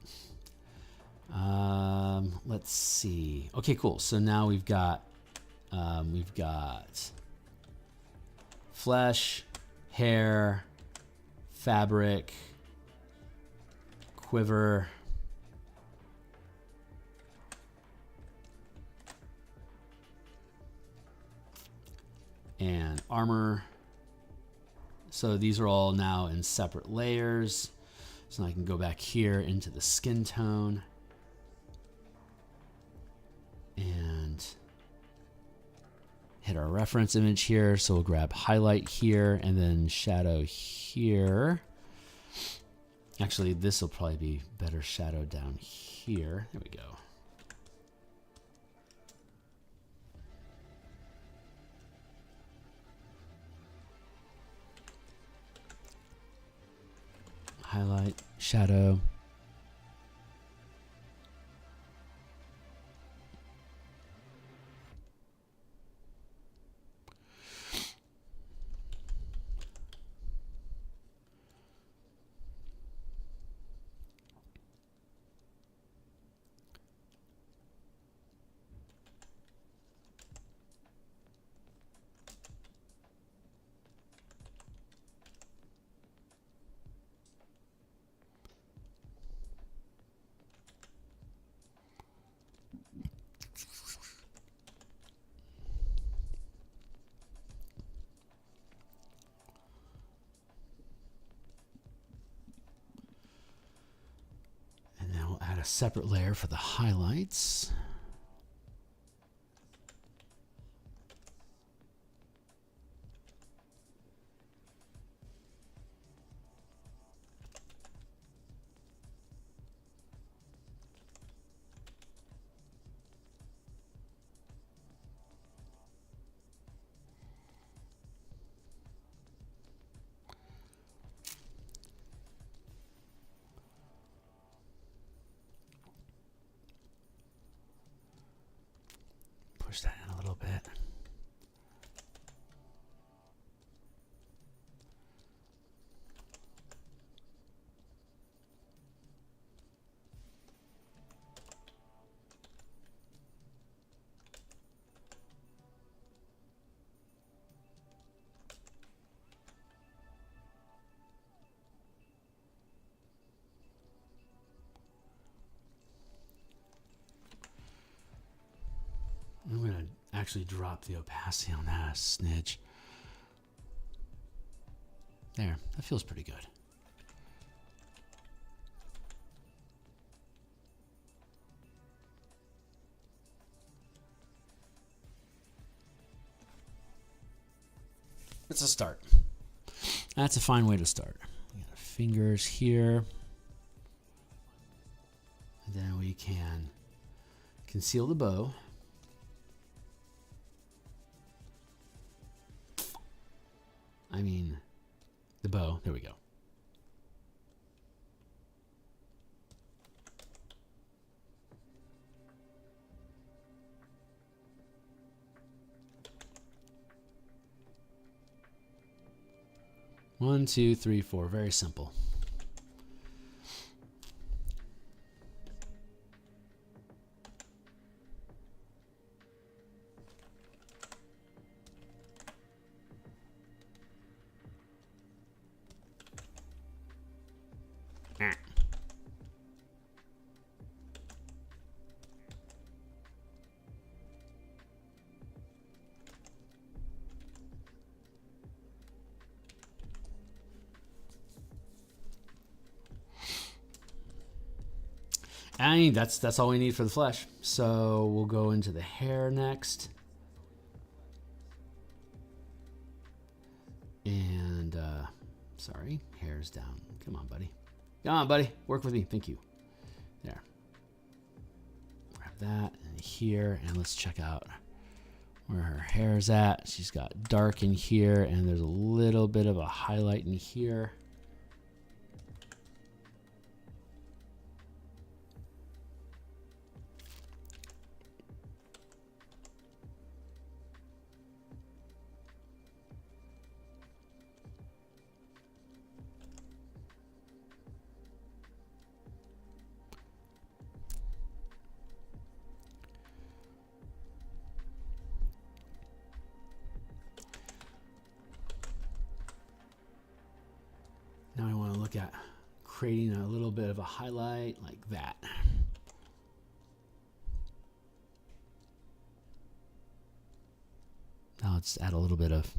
Let's see. Okay, cool. So now we've got flesh, hair, fabric, quiver, and armor. So these are all now in separate layers. So I can go back here into the skin tone and hit our reference image here. So we'll grab highlight here and then shadow here. Actually, this will probably be better shadowed down here. There we go. Highlight, shadow. A separate layer for the highlights. Push that in a little bit. I'm going to actually drop the opacity on that a smidge. There, that feels pretty good. It's a start. That's a fine way to start. We got our fingers here. And then we can conceal the bow. I mean, the bow. There we go. One, two, three, four. Very simple. I mean, that's all we need for the flesh. So we'll go into the hair next. And, sorry, hair's down. Come on, buddy. Come on, buddy. Work with me. Thank you. There. Grab that and here. And let's check out where her hair's at. She's got dark in here, and there's a little bit of a highlight in here. Now I want to look at creating a little bit of a highlight like that. I'll just add a little bit of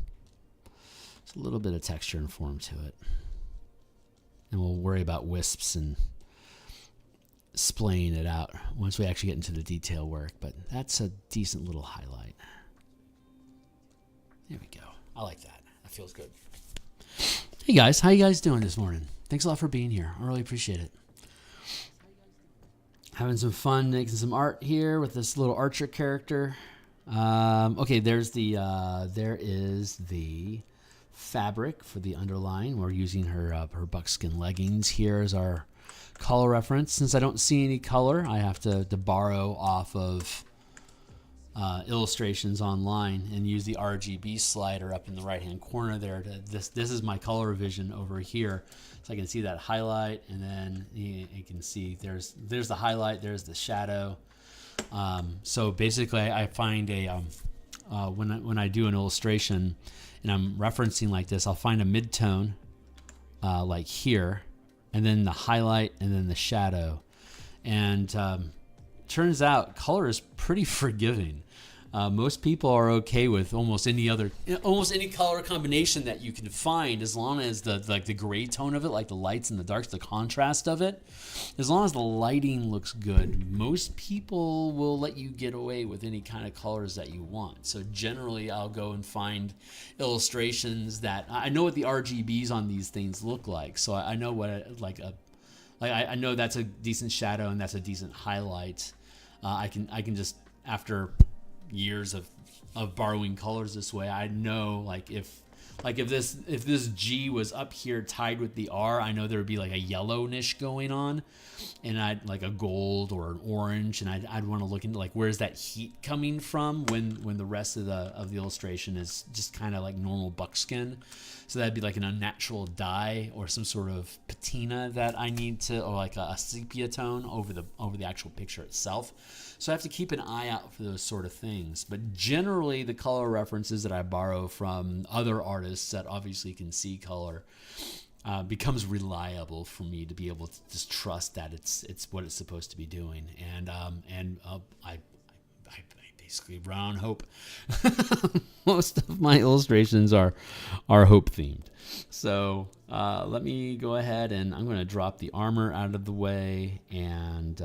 texture and form to it. And we'll worry about wisps and splaying it out once we actually get into the detail work, but that's a decent little highlight. There we go. I like that. That feels good. Hey guys, how you guys doing this morning? Thanks a lot for being here. I really appreciate it. Having some fun making some art here with this little archer character. Okay, there is the fabric for the underline. We're using her buckskin leggings here as our color reference. Since I don't see any color, I have to borrow off of illustrations online and use the RGB slider up in the right hand corner there. This is my color revision over here, so I can see that highlight, and then you can see there's the highlight, there's the shadow. So basically, I find when I do an illustration and I'm referencing like this, I'll find a midtone like here, and then the highlight, and then the shadow. And turns out color is pretty forgiving. Most people are okay with almost any color combination that you can find, as long as the gray tone of it, like the lights and the darks, the contrast of it, as long as the lighting looks good, most people will let you get away with any kind of colors that you want. So generally, I'll go and find illustrations that I know what the RGBs on these things look like, so I know what I know that's a decent shadow and that's a decent highlight. I can just, after years of borrowing colors this way, I know if this G was up here tied with the R, I know there would be like a yellowness going on, and I'd like a gold or an orange, and I'd want to look into like where's that heat coming from when the rest of the illustration is just kind of like normal buckskin. So that'd be like an unnatural dye or some sort of patina that I need to, or like a sepia tone over the actual picture itself. So I have to keep an eye out for those sort of things. But generally, the color references that I borrow from other artists that obviously can see color becomes reliable for me to be able to just trust that it's what it's supposed to be doing. And I basically run on hope. Most of my illustrations are hope themed. So let me go ahead, and I'm going to drop the armor out of the way, and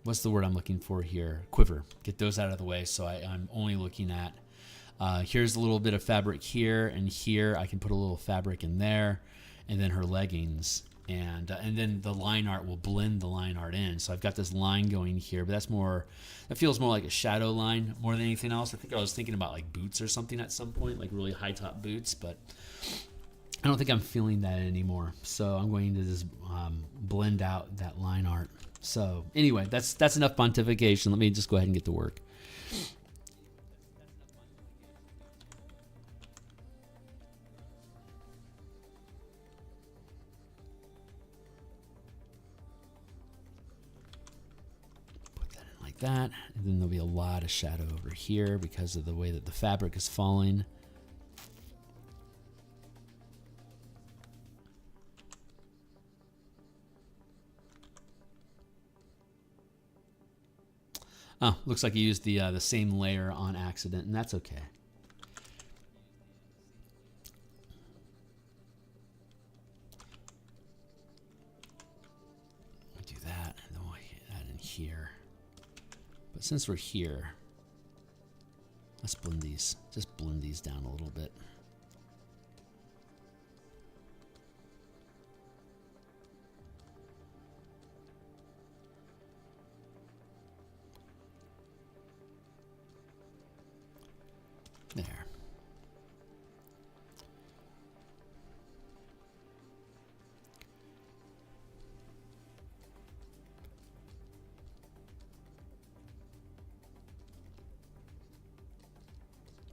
what's the word I'm looking for here? Quiver. Get those out of the way. So I'm only looking at here's a little bit of fabric here, and here I can put a little fabric in there, and then her leggings. And then the line art will blend the line art in. So I've got this line going here, but that feels more like a shadow line more than anything else. I think I was thinking about like boots or something at some point, like really high top boots, but I don't think I'm feeling that anymore. So I'm going to just blend out that line art. So anyway, that's enough pontification. Let me just go ahead and get to work. That, and then there'll be a lot of shadow over here because of the way that the fabric is falling. Oh, looks like you used the same layer on accident, and that's okay. We'll do that, and then we'll hit that in here. But since we're here, let's blend these. Just blend these down a little bit. There.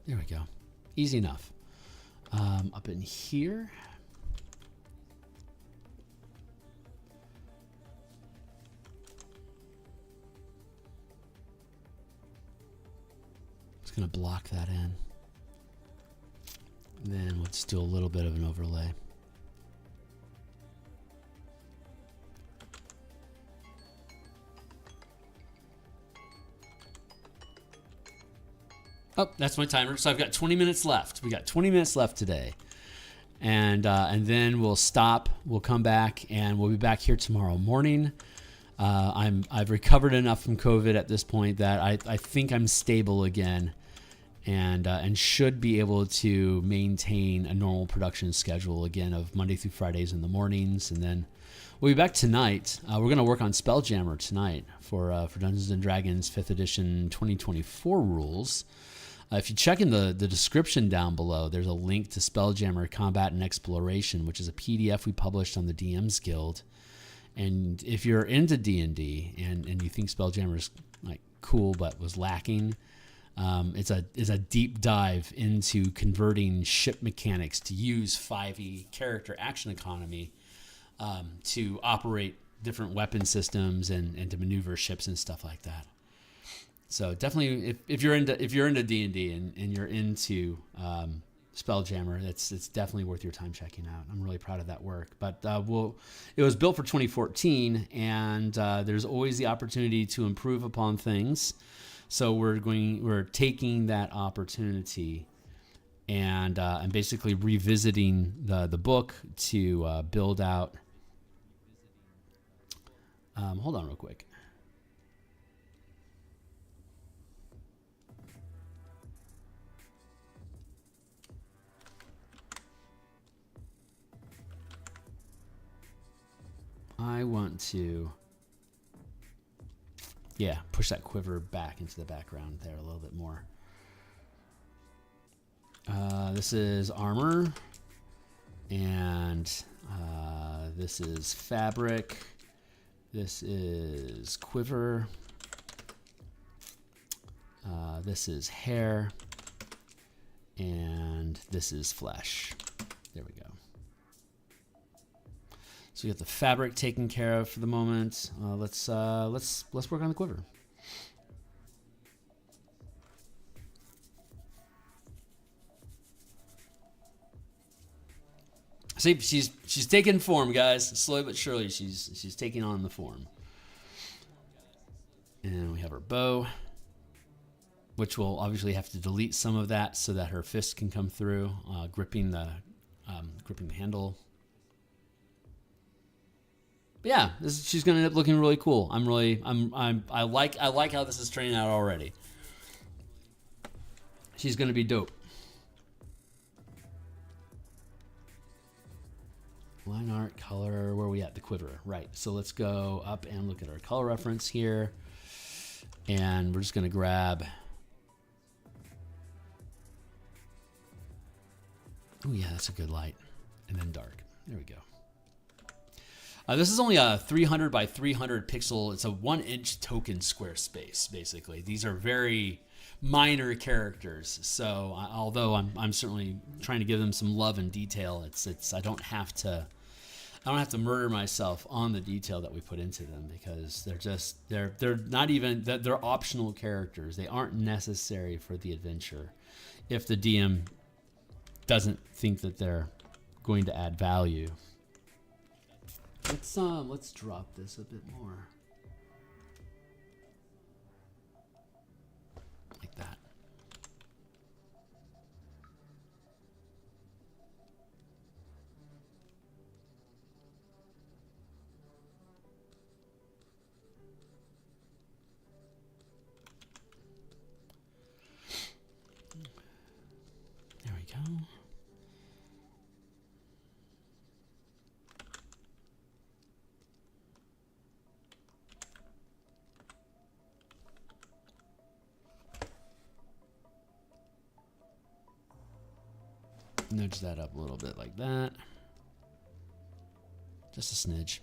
There we go. Easy enough. Up in here. Just going to block that in. And then we'll just do a little bit of an overlay. Oh, that's my timer. So I've got 20 minutes left. We got 20 minutes left today. And then we'll stop. We'll come back, and we'll be back here tomorrow morning. I've recovered enough from COVID at this point that I think I'm stable again, and should be able to maintain a normal production schedule again of Monday through Fridays in the mornings, and then we'll be back tonight. We're going to work on Spelljammer tonight for Dungeons and Dragons 5th edition 2024 rules. If you check in the description down below, there's a link to Spelljammer Combat and Exploration, which is a PDF we published on the DMsGuild. And if you're into D&D and you think Spelljammer is like cool but was lacking, it's a deep dive into converting ship mechanics to use 5e character action economy to operate different weapon systems and to maneuver ships and stuff like that. So definitely, if you're into D&D and you're into Spelljammer, it's definitely worth your time checking out. I'm really proud of that work. But it was built for 2014, and there's always the opportunity to improve upon things. So we're taking that opportunity and basically revisiting the book to build out. Hold on real quick. I want to, push that quiver back into the background there a little bit more. This is armor, and this is fabric. This is quiver. This is hair, and this is flesh. There we go. So we got the fabric taken care of for the moment. Let's work on the quiver. See, she's taking form, guys. Slowly but surely, she's taking on the form. And we have her bow, which we'll obviously have to delete some of that so that her fist can come through, gripping the handle. But yeah, she's gonna end up looking really cool. I like how this is turning out already. She's gonna be dope. Line art, color, where are we at? The quiver, right. So let's go up and look at our color reference here. And we're just gonna grab, oh yeah, that's a good light. And then dark, there we go. This is only a 300 by 300 pixel. It's a 1-inch token square space, basically. These are very minor characters. So although I'm certainly trying to give them some love and detail, I don't have to murder myself on the detail that we put into them, because they're not even, they're optional characters. They aren't necessary for the adventure if the DM doesn't think that they're going to add value. Let's drop this a bit more. Like that. There we go. Nudge that up a little bit like that. Just a smidge.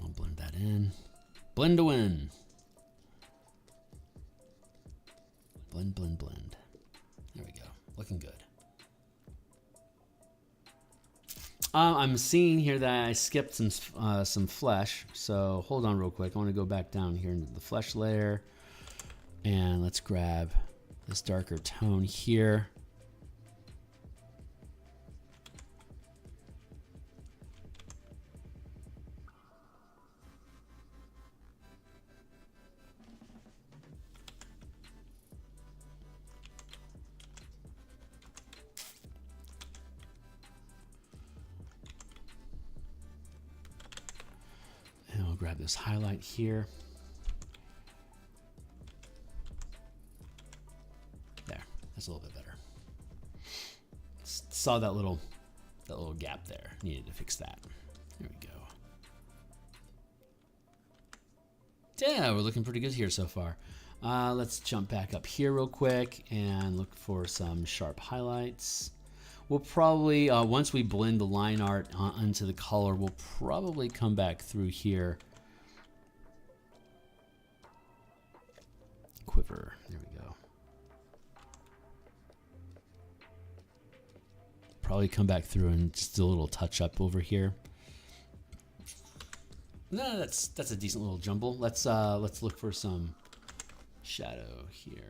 I'll blend that in. Blend to win. Blend, blend, blend. There we go. Looking good. I'm seeing here that I skipped some flesh, so hold on real quick. I want to go back down here into the flesh layer, and let's grab this darker tone here. grab this highlight here. There, that's a little bit better. Saw that little gap there. Needed to fix that. There we go. Yeah, we're looking pretty good here so far. Let's jump back up here real quick and look for some sharp highlights. We'll probably, once we blend the line art onto the color, we'll probably come back through here. Quiver, there we go. Probably come back through and just do a little touch up over here. No, that's a decent little jumble. Let's look for some shadow here.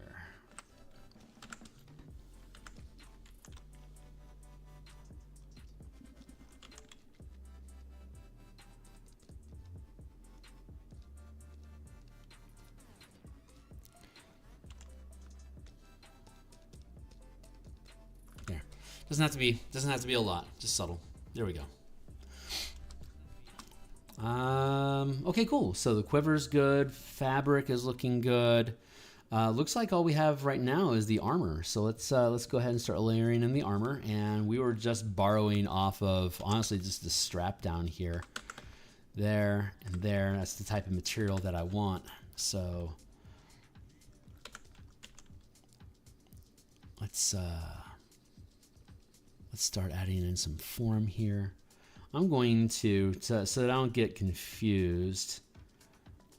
There. Doesn't have to be a lot, just subtle. There we go. Okay, cool. So the quiver's good. Fabric is looking good. Looks like all we have right now is the armor. So let's go ahead and start layering in the armor. And we were just borrowing off of, honestly, just the strap down here. There and there. That's the type of material that I want. So let's start adding in some form here. I'm going to, so that I don't get confused,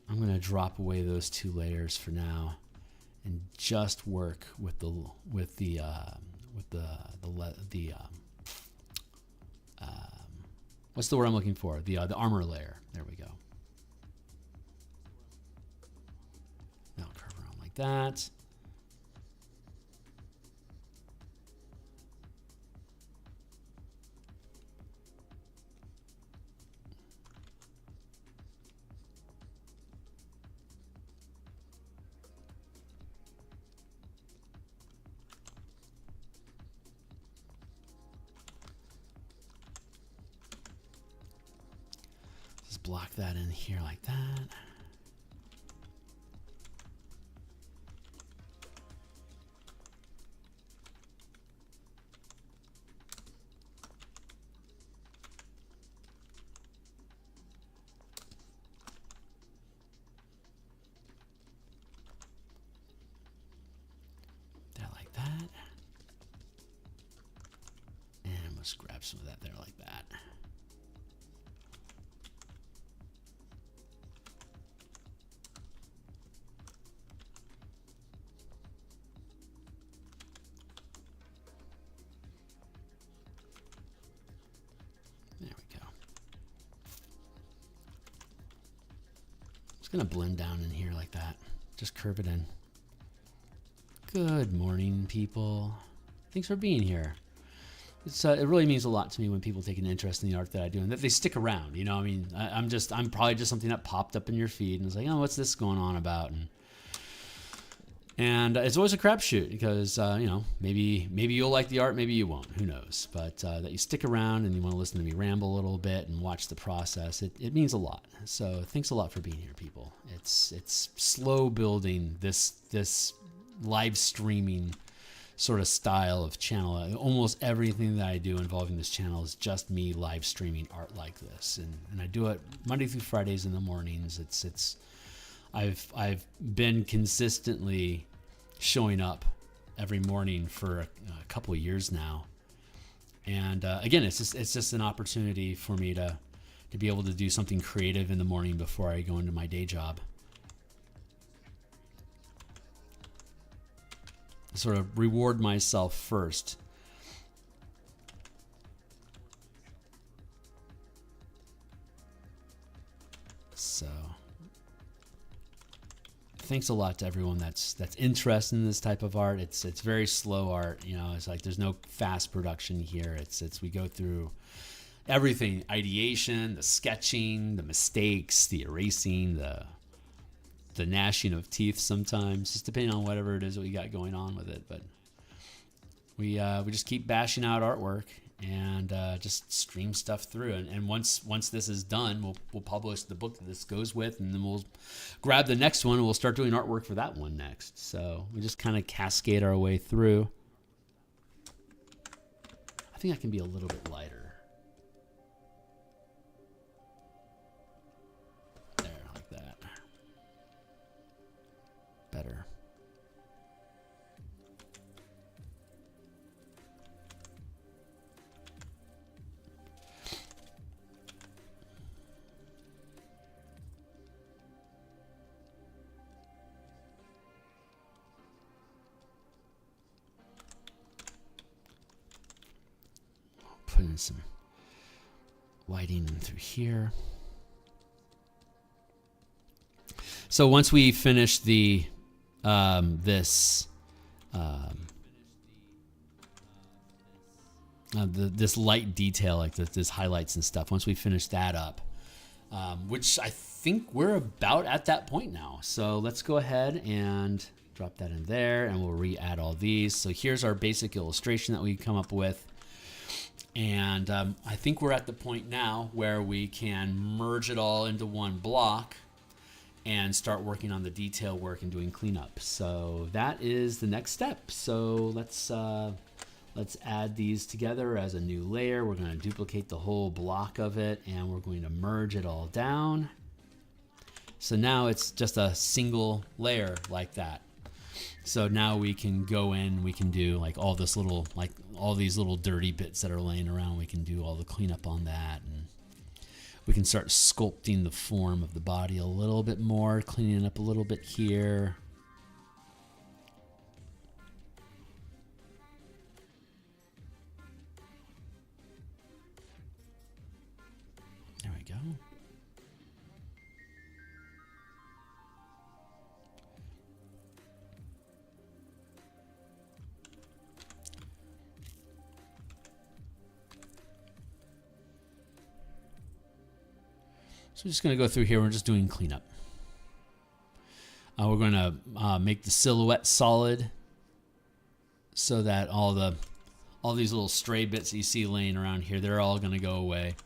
I'm going to drop away those two layers for now and just work with the what's the word I'm looking for? The armor layer. There we go. Now curve around like that. Block that in here like that. That like that. And let's grab some of that there like that. It's gonna blend down in here like that. Just curve it in. Good morning, people. Thanks for being here. It really means a lot to me when people take an interest in the art that I do and that they stick around. You know, I mean, I'm probably just something that popped up in your feed and it's like, oh, what's this going on about? And it's always a crapshoot because, you know, maybe you'll like the art, maybe you won't, who knows. But that you stick around and you want to listen to me ramble a little bit and watch the process, it means a lot. So thanks a lot for being here, people. It's slow building this live streaming sort of style of channel. Almost everything that I do involving this channel is just me live streaming art like this. And I do it Monday through Fridays in the mornings. I've been consistently showing up every morning for a couple of years now, and again, it's just an opportunity for me to be able to do something creative in the morning before I go into my day job. Sort of reward myself first. So. Thanks a lot to everyone that's interested in this type of art. It's very slow art, you know. It's like there's no fast production here. It's we go through everything: ideation, the sketching, the mistakes, the erasing, the gnashing of teeth. Sometimes, just depending on whatever it is that we got going on with it. But we just keep bashing out artwork, and just stream stuff through. And once this is done, we'll publish the book that this goes with, and then we'll grab the next one and we'll start doing artwork for that one next. So we just kind of cascade our way through. I think I can be a little bit lighter. There, like that. Better. Put in some whiting through here. So once we finish the this light detail, like this highlights and stuff, once we finish that up, which I think we're about at that point now. So let's go ahead and drop that in there, and we'll re-add all these. So here's our basic illustration that we come up with. And I think we're at the point now where we can merge it all into one block and start working on the detail work and doing cleanup. So that is the next step. So let's add these together as a new layer. We're going to duplicate the whole block of it, and we're going to merge it all down. So now it's just a single layer like that. So now we can go in, we can do like all this little, like all these little dirty bits that are laying around. We can do all the cleanup on that, and we can start sculpting the form of the body a little bit more, cleaning up a little bit here. There we go. So we're just going to go through here. We're just doing cleanup. We're going to make the silhouette solid so that all these little stray bits that you see laying around here, they're all going to go away.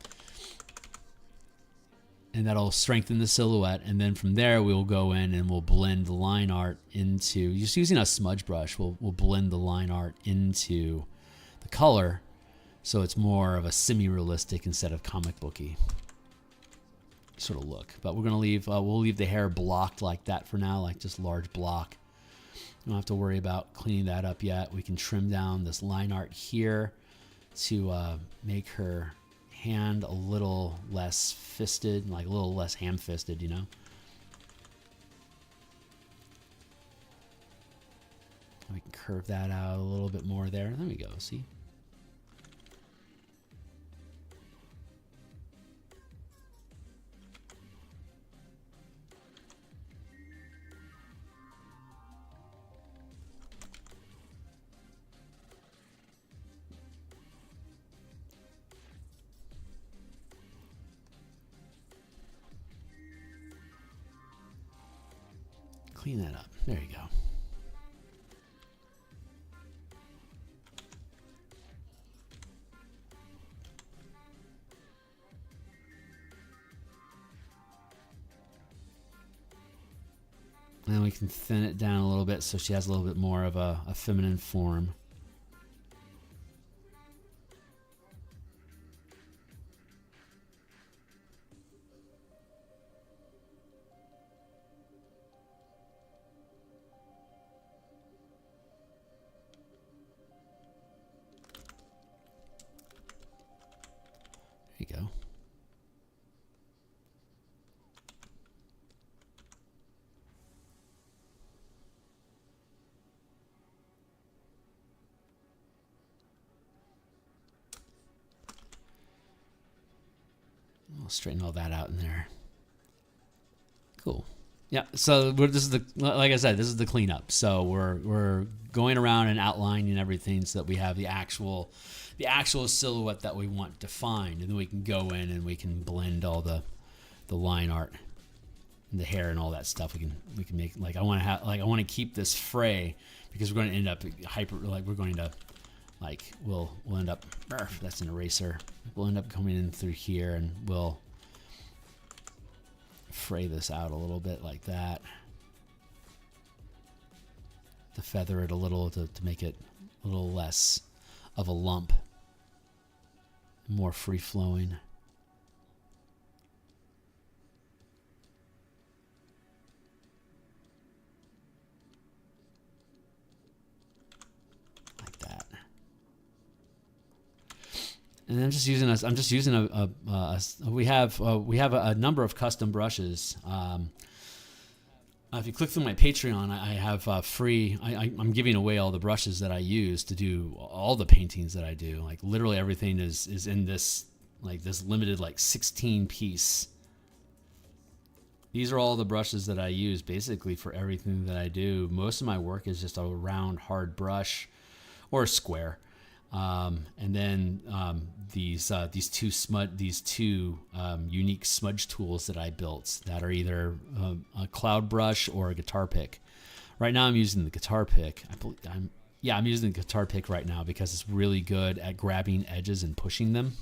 And that'll strengthen the silhouette. And then from there, we'll go in and we'll blend the line art into, just using a smudge brush, we'll blend the line art into the color so it's more of a semi-realistic instead of comic booky sort of look. But we're going to leave, we'll leave the hair blocked like that for now, like just large block. We don't have to worry about cleaning that up yet. We can trim down this line art here to make her hand a little less fisted, like a little less ham-fisted, you know. We can curve that out a little bit more there. There we go, see? Clean that up. There you go. And then we can thin it down a little bit so she has a little bit more of a feminine form. There you go. We'll straighten all that out in there. Cool. Yeah. So this is the, like I said, this is the cleanup. So we're going around and outlining everything so that we have the actual silhouette that we want defined, and then we can go in and we can blend all the line art and the hair and all that stuff. We can make, like, I want to keep this fray because we're going to end up we're going to like we'll end up, that's an eraser. We'll end up coming in through here and we'll fray this out a little bit like that. To feather it a little, to make it a little less of a lump. More free flowing. And I'm just using we have a number of custom brushes. If you click through my Patreon, I have free. I'm giving away all the brushes that I use to do all the paintings that I do. Like literally everything is in this limited 16 piece. These are all the brushes that I use basically for everything that I do. Most of my work is just a round hard brush or a square. And then these two unique smudge tools that I built that are either a cloud brush or a guitar pick. Right now I'm using the guitar pick. I'm using the guitar pick right now because it's really good at grabbing edges and pushing them.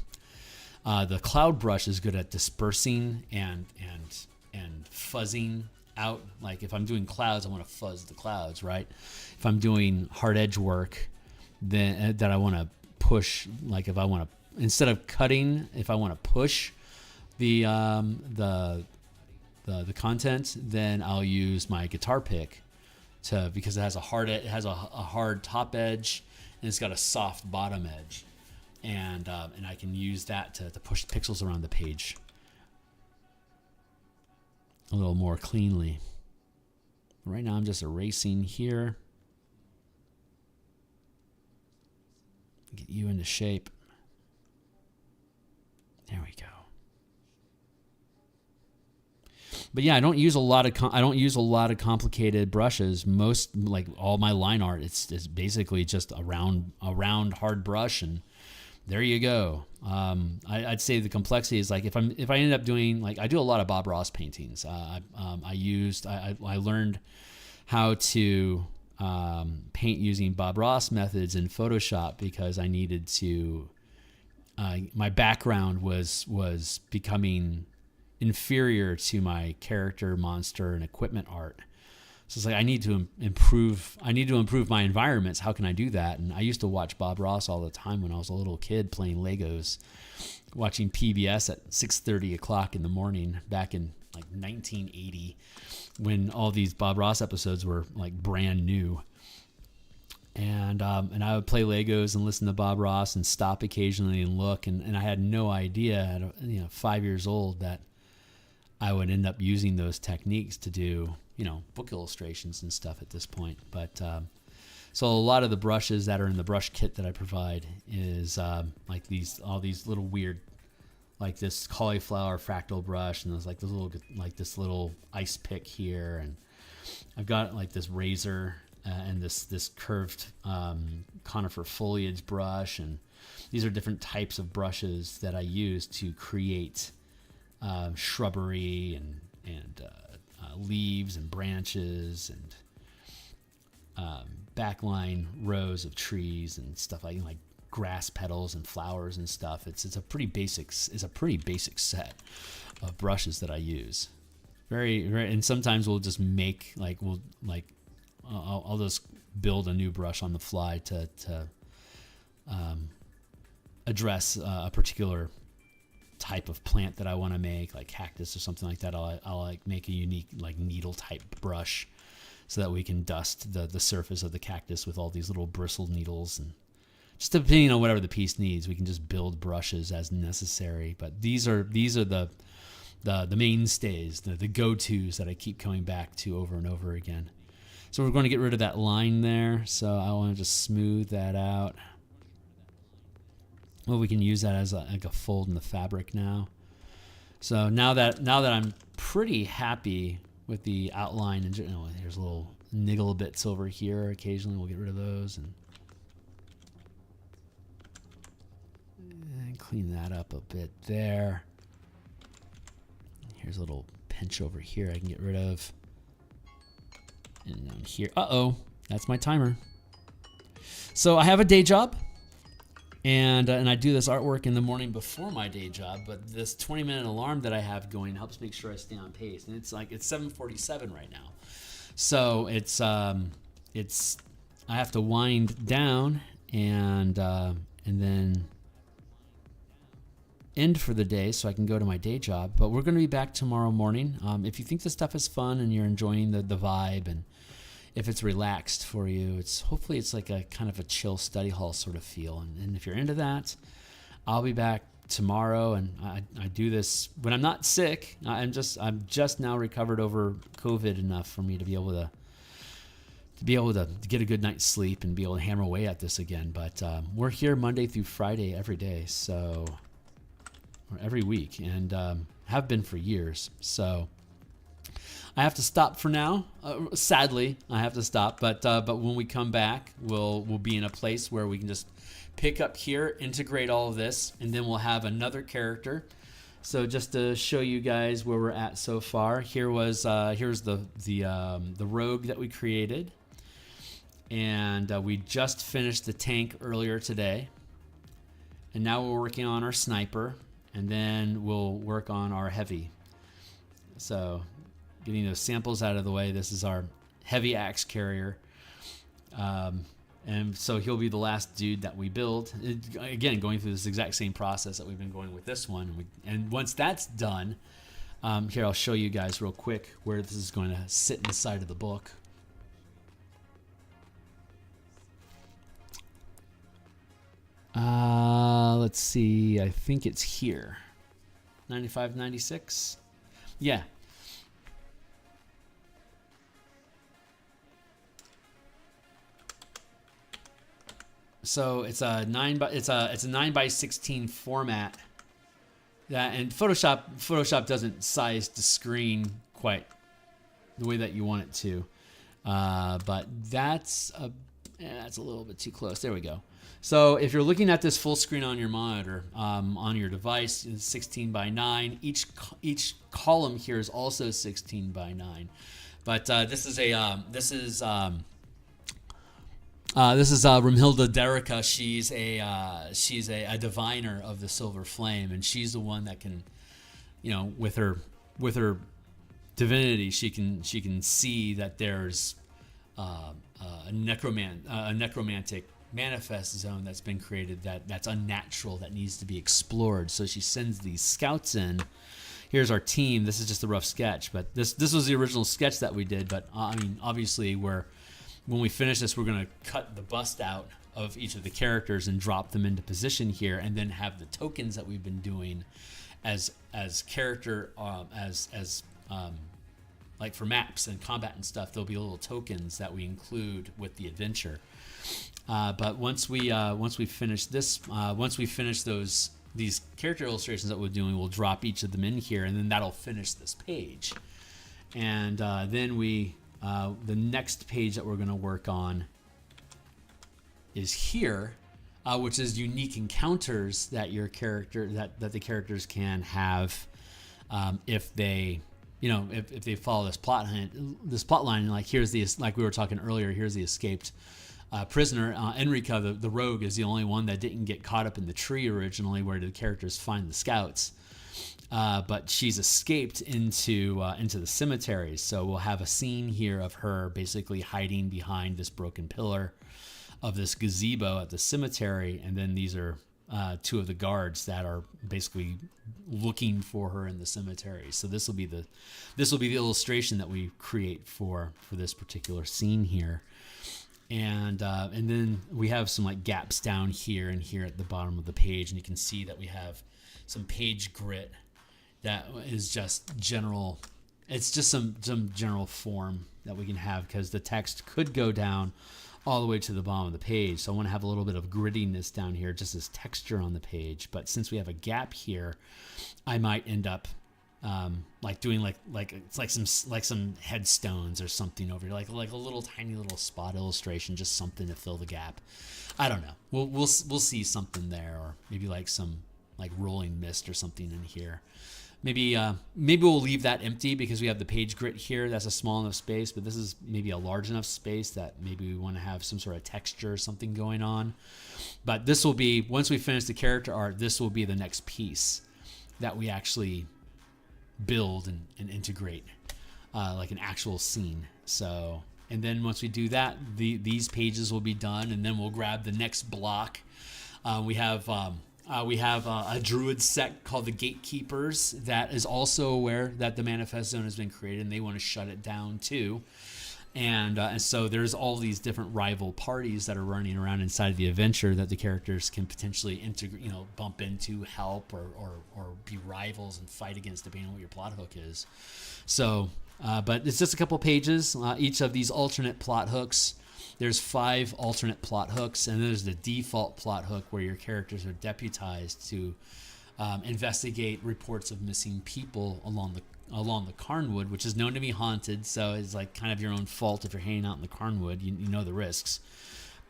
The cloud brush is good at dispersing and fuzzing out. Like if I'm doing clouds, I want to fuzz the clouds, right? If I'm doing hard edge work, then that I want to push, like if I want to, instead of cutting, if I want to push the content, then I'll use my guitar pick because it has a hard top edge and it's got a soft bottom edge, and I can use that to push pixels around the page a little more cleanly. Right now I'm just erasing here. Get you into shape. There we go. But yeah, I don't use a lot of complicated brushes. Most, like all my line art, it's basically just a round hard brush, and there you go. I'd say the complexity is like if I ended up doing, like, I do a lot of Bob Ross paintings. I learned how to paint using Bob Ross methods in Photoshop because I needed to. My background was becoming inferior to my character, monster, and equipment art. So it's like I need to improve my environments. How can I do that? And I used to watch Bob Ross all the time when I was a little kid playing Legos, watching PBS at 6:30 o'clock in the morning back in like 1980, when all these Bob Ross episodes were like brand new. And I would play Legos and listen to Bob Ross and stop occasionally and look. And I had no idea at 5 years old that I would end up using those techniques to do, book illustrations and stuff at this point. But so a lot of the brushes that are in the brush kit that I provide is like all these little weird, like this cauliflower fractal brush, and there's like this little ice pick here, and I've got like this razor and this curved conifer foliage brush, and these are different types of brushes that I use to create shrubbery and leaves and branches and backline rows of trees and stuff like grass petals and flowers and stuff. It's a pretty basic set of brushes that I use. Very, and sometimes we'll just make I'll just build a new brush on the fly to address a particular type of plant that I want to make, like cactus or something like that. I'll like make a unique like needle type brush so that we can dust the surface of the cactus with all these little bristle needles, and just depending on whatever the piece needs, we can just build brushes as necessary. But these are the mainstays, the go-tos that I keep coming back to over and over again. So we're going to get rid of that line there. So I want to just smooth that out. Well, we can use that as like a fold in the fabric now. So now that I'm pretty happy with the outline, and there's little niggle bits over here. Occasionally we'll get rid of those and clean that up a bit there. Here's a little pinch over here I can get rid of. And down here, that's my timer. So I have a day job. And I do this artwork in the morning before my day job, but this 20-minute alarm that I have going helps make sure I stay on pace. And it's 7:47 right now, so it's I have to wind down and then end for the day so I can go to my day job. But we're going to be back tomorrow morning. If you think this stuff is fun and you're enjoying the vibe, and if it's relaxed for you, hopefully it's like a kind of a chill study hall sort of feel. And if you're into that, I'll be back tomorrow. And I do this when I'm not sick. I'm just now recovered over COVID enough for me to be able to get a good night's sleep and be able to hammer away at this again. But we're here Monday through Friday every day, or every week, and have been for years. So I have to stop for now. Sadly, I have to stop. But when we come back, we'll be in a place where we can just pick up here, integrate all of this, and then we'll have another character. So just to show you guys where we're at so far, here's the rogue that we created, and we just finished the tank earlier today, and now we're working on our sniper, and then we'll work on our heavy. So getting those samples out of the way, this is our heavy axe carrier. And so he'll be the last dude that we build. Again, going through this exact same process that we've been going with this one. And once that's done, here I'll show you guys real quick where this is going to sit in the side of the book. Let's see, I think it's here. 95, 96? Yeah. So it's a 9 by 16 format. That, and Photoshop doesn't size the screen quite the way that you want it to. But that's a little bit too close. There we go. So if you're looking at this full screen on your monitor, on your device, it's 16 by 9. Each column here is also 16 by 9. But this is Rumhilda Derica. She's a diviner of the Silver Flame, and she's the one that can, with her divinity, she can see that there's a necromantic manifest zone that's been created that's unnatural, that needs to be explored. So she sends these scouts in. Here's our team. This is just a rough sketch, but this was the original sketch that we did. But I mean, obviously, when we finish this, we're going to cut the bust out of each of the characters and drop them into position here, and then have the tokens that we've been doing as character like for maps and combat and stuff. There'll be little tokens that we include with the adventure. But once we finish this, once we finish these character illustrations that we're doing, we'll drop each of them in here, and then that'll finish this page. And then the next page that we're going to work on is here, which is unique encounters that your character that the characters can have if they if they follow this plot line. Like like we were talking earlier, here's the escaped prisoner. Enrica, the rogue, is the only one that didn't get caught up in the tree originally, where the characters find the scouts. But she's escaped into the cemetery. So we'll have a scene here of her basically hiding behind this broken pillar of this gazebo at the cemetery, and then these are two of the guards that are basically looking for her in the cemetery. So this will be the illustration that we create for this particular scene here. And then we have some like gaps down here and here at the bottom of the page, and you can see that we have some page grit that is just general. It's just some general form that we can have, because the text could go down all the way to the bottom of the page. So I want to have a little bit of grittiness down here, just as texture on the page. But since we have a gap here, I might end up like doing like it's like some headstones or something over here, like a little tiny little spot illustration, just something to fill the gap. I don't know. We'll see something there, or maybe like some like rolling mist or something in here. maybe we'll leave that empty because we have the page grid here. That's a small enough space, but this is maybe a large enough space that maybe we want to have some sort of texture or something going on. But this will be, once we finish the character art, this will be the next piece that we actually build and integrate, like an actual scene. So, and then once we do that, these pages will be done, and then we'll grab the next block. We have a druid sect called the Gatekeepers that is also aware that the Manifest Zone has been created, and they want to shut it down too. And so there's all these different rival parties that are running around inside of the adventure that the characters can potentially integrate, bump into, help, or be rivals and fight against, depending on what your plot hook is. So, but it's just a couple pages. Each of these alternate plot hooks. There's 5 alternate plot hooks, and there's the default plot hook where your characters are deputized to investigate reports of missing people along the Carnwood, which is known to be haunted. So it's like kind of your own fault if you're hanging out in the Carnwood. You know the risks.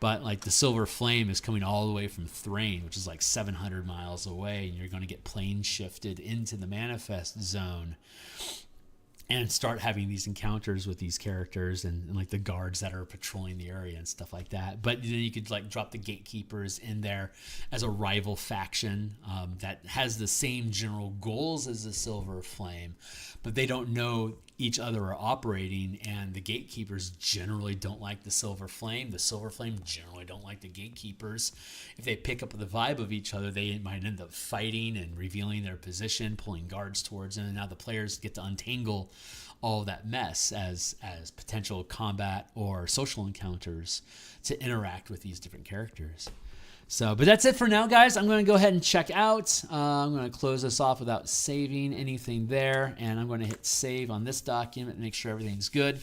But like the Silver Flame is coming all the way from Thrain, which is like 700 miles away, and you're going to get plane shifted into the Manifest Zone and start having these encounters with these characters and like the guards that are patrolling the area and stuff like that. But then you could like drop the Gatekeepers in there as a rival faction that has the same general goals as the Silver Flame, but they don't know each other are operating, and the Gatekeepers generally don't like the Silver Flame. The Silver Flame generally don't like the Gatekeepers. If they pick up the vibe of each other, they might end up fighting and revealing their position, pulling guards towards them, and now the players get to untangle all of that mess as potential combat or social encounters to interact with these different characters. So, but that's it for now, guys. I'm going to go ahead and check out. I'm going to close this off without saving anything there, and I'm going to hit save on this document and make sure everything's good.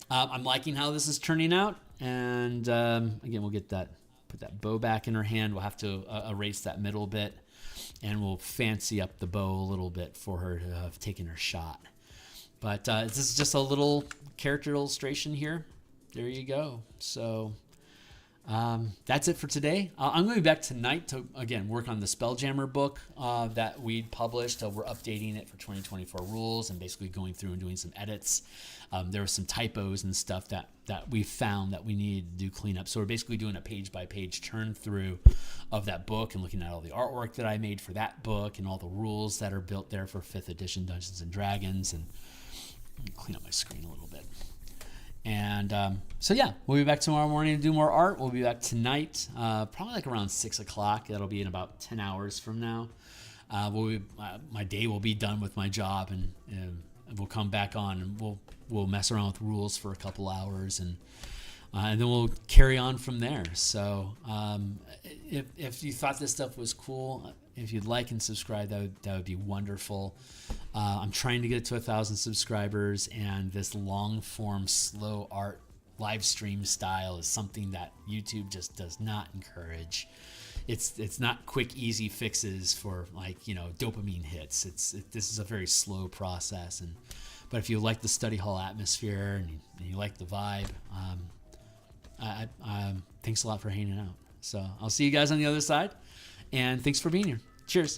I'm liking how this is turning out, and again, we'll get that, put that bow back in her hand. We'll have to erase that middle bit, and we'll fancy up the bow a little bit for her to have taken her shot. But this is just a little character illustration here. There you go. So that's it for today. I'm going to be back tonight to, again, work on the Spelljammer book that we published. We're updating it for 2024 rules and basically going through and doing some edits. There were some typos and stuff that we found that we needed to do cleanup. So we're basically doing a page-by-page turn through of that book and looking at all the artwork that I made for that book and all the rules that are built there for 5th edition Dungeons & Dragons. And let me clean up my screen a little bit. And so yeah, we'll be back tomorrow morning to do more art. We'll be back tonight, probably like around 6 o'clock. That'll be in about 10 hours from now. My day will be done with my job, and we'll come back on and we'll mess around with rules for a couple hours, and then we'll carry on from there. So if you thought this stuff was cool, if you'd like and subscribe, that would be wonderful. I'm trying to get it to 1,000 subscribers, and this long form slow art live stream style is something that YouTube just does not encourage. It's not quick, easy fixes for, like, dopamine hits. This is a very slow process, but if you like the study hall atmosphere and you like the vibe, thanks a lot for hanging out. So I'll see you guys on the other side, and thanks for being here. Cheers.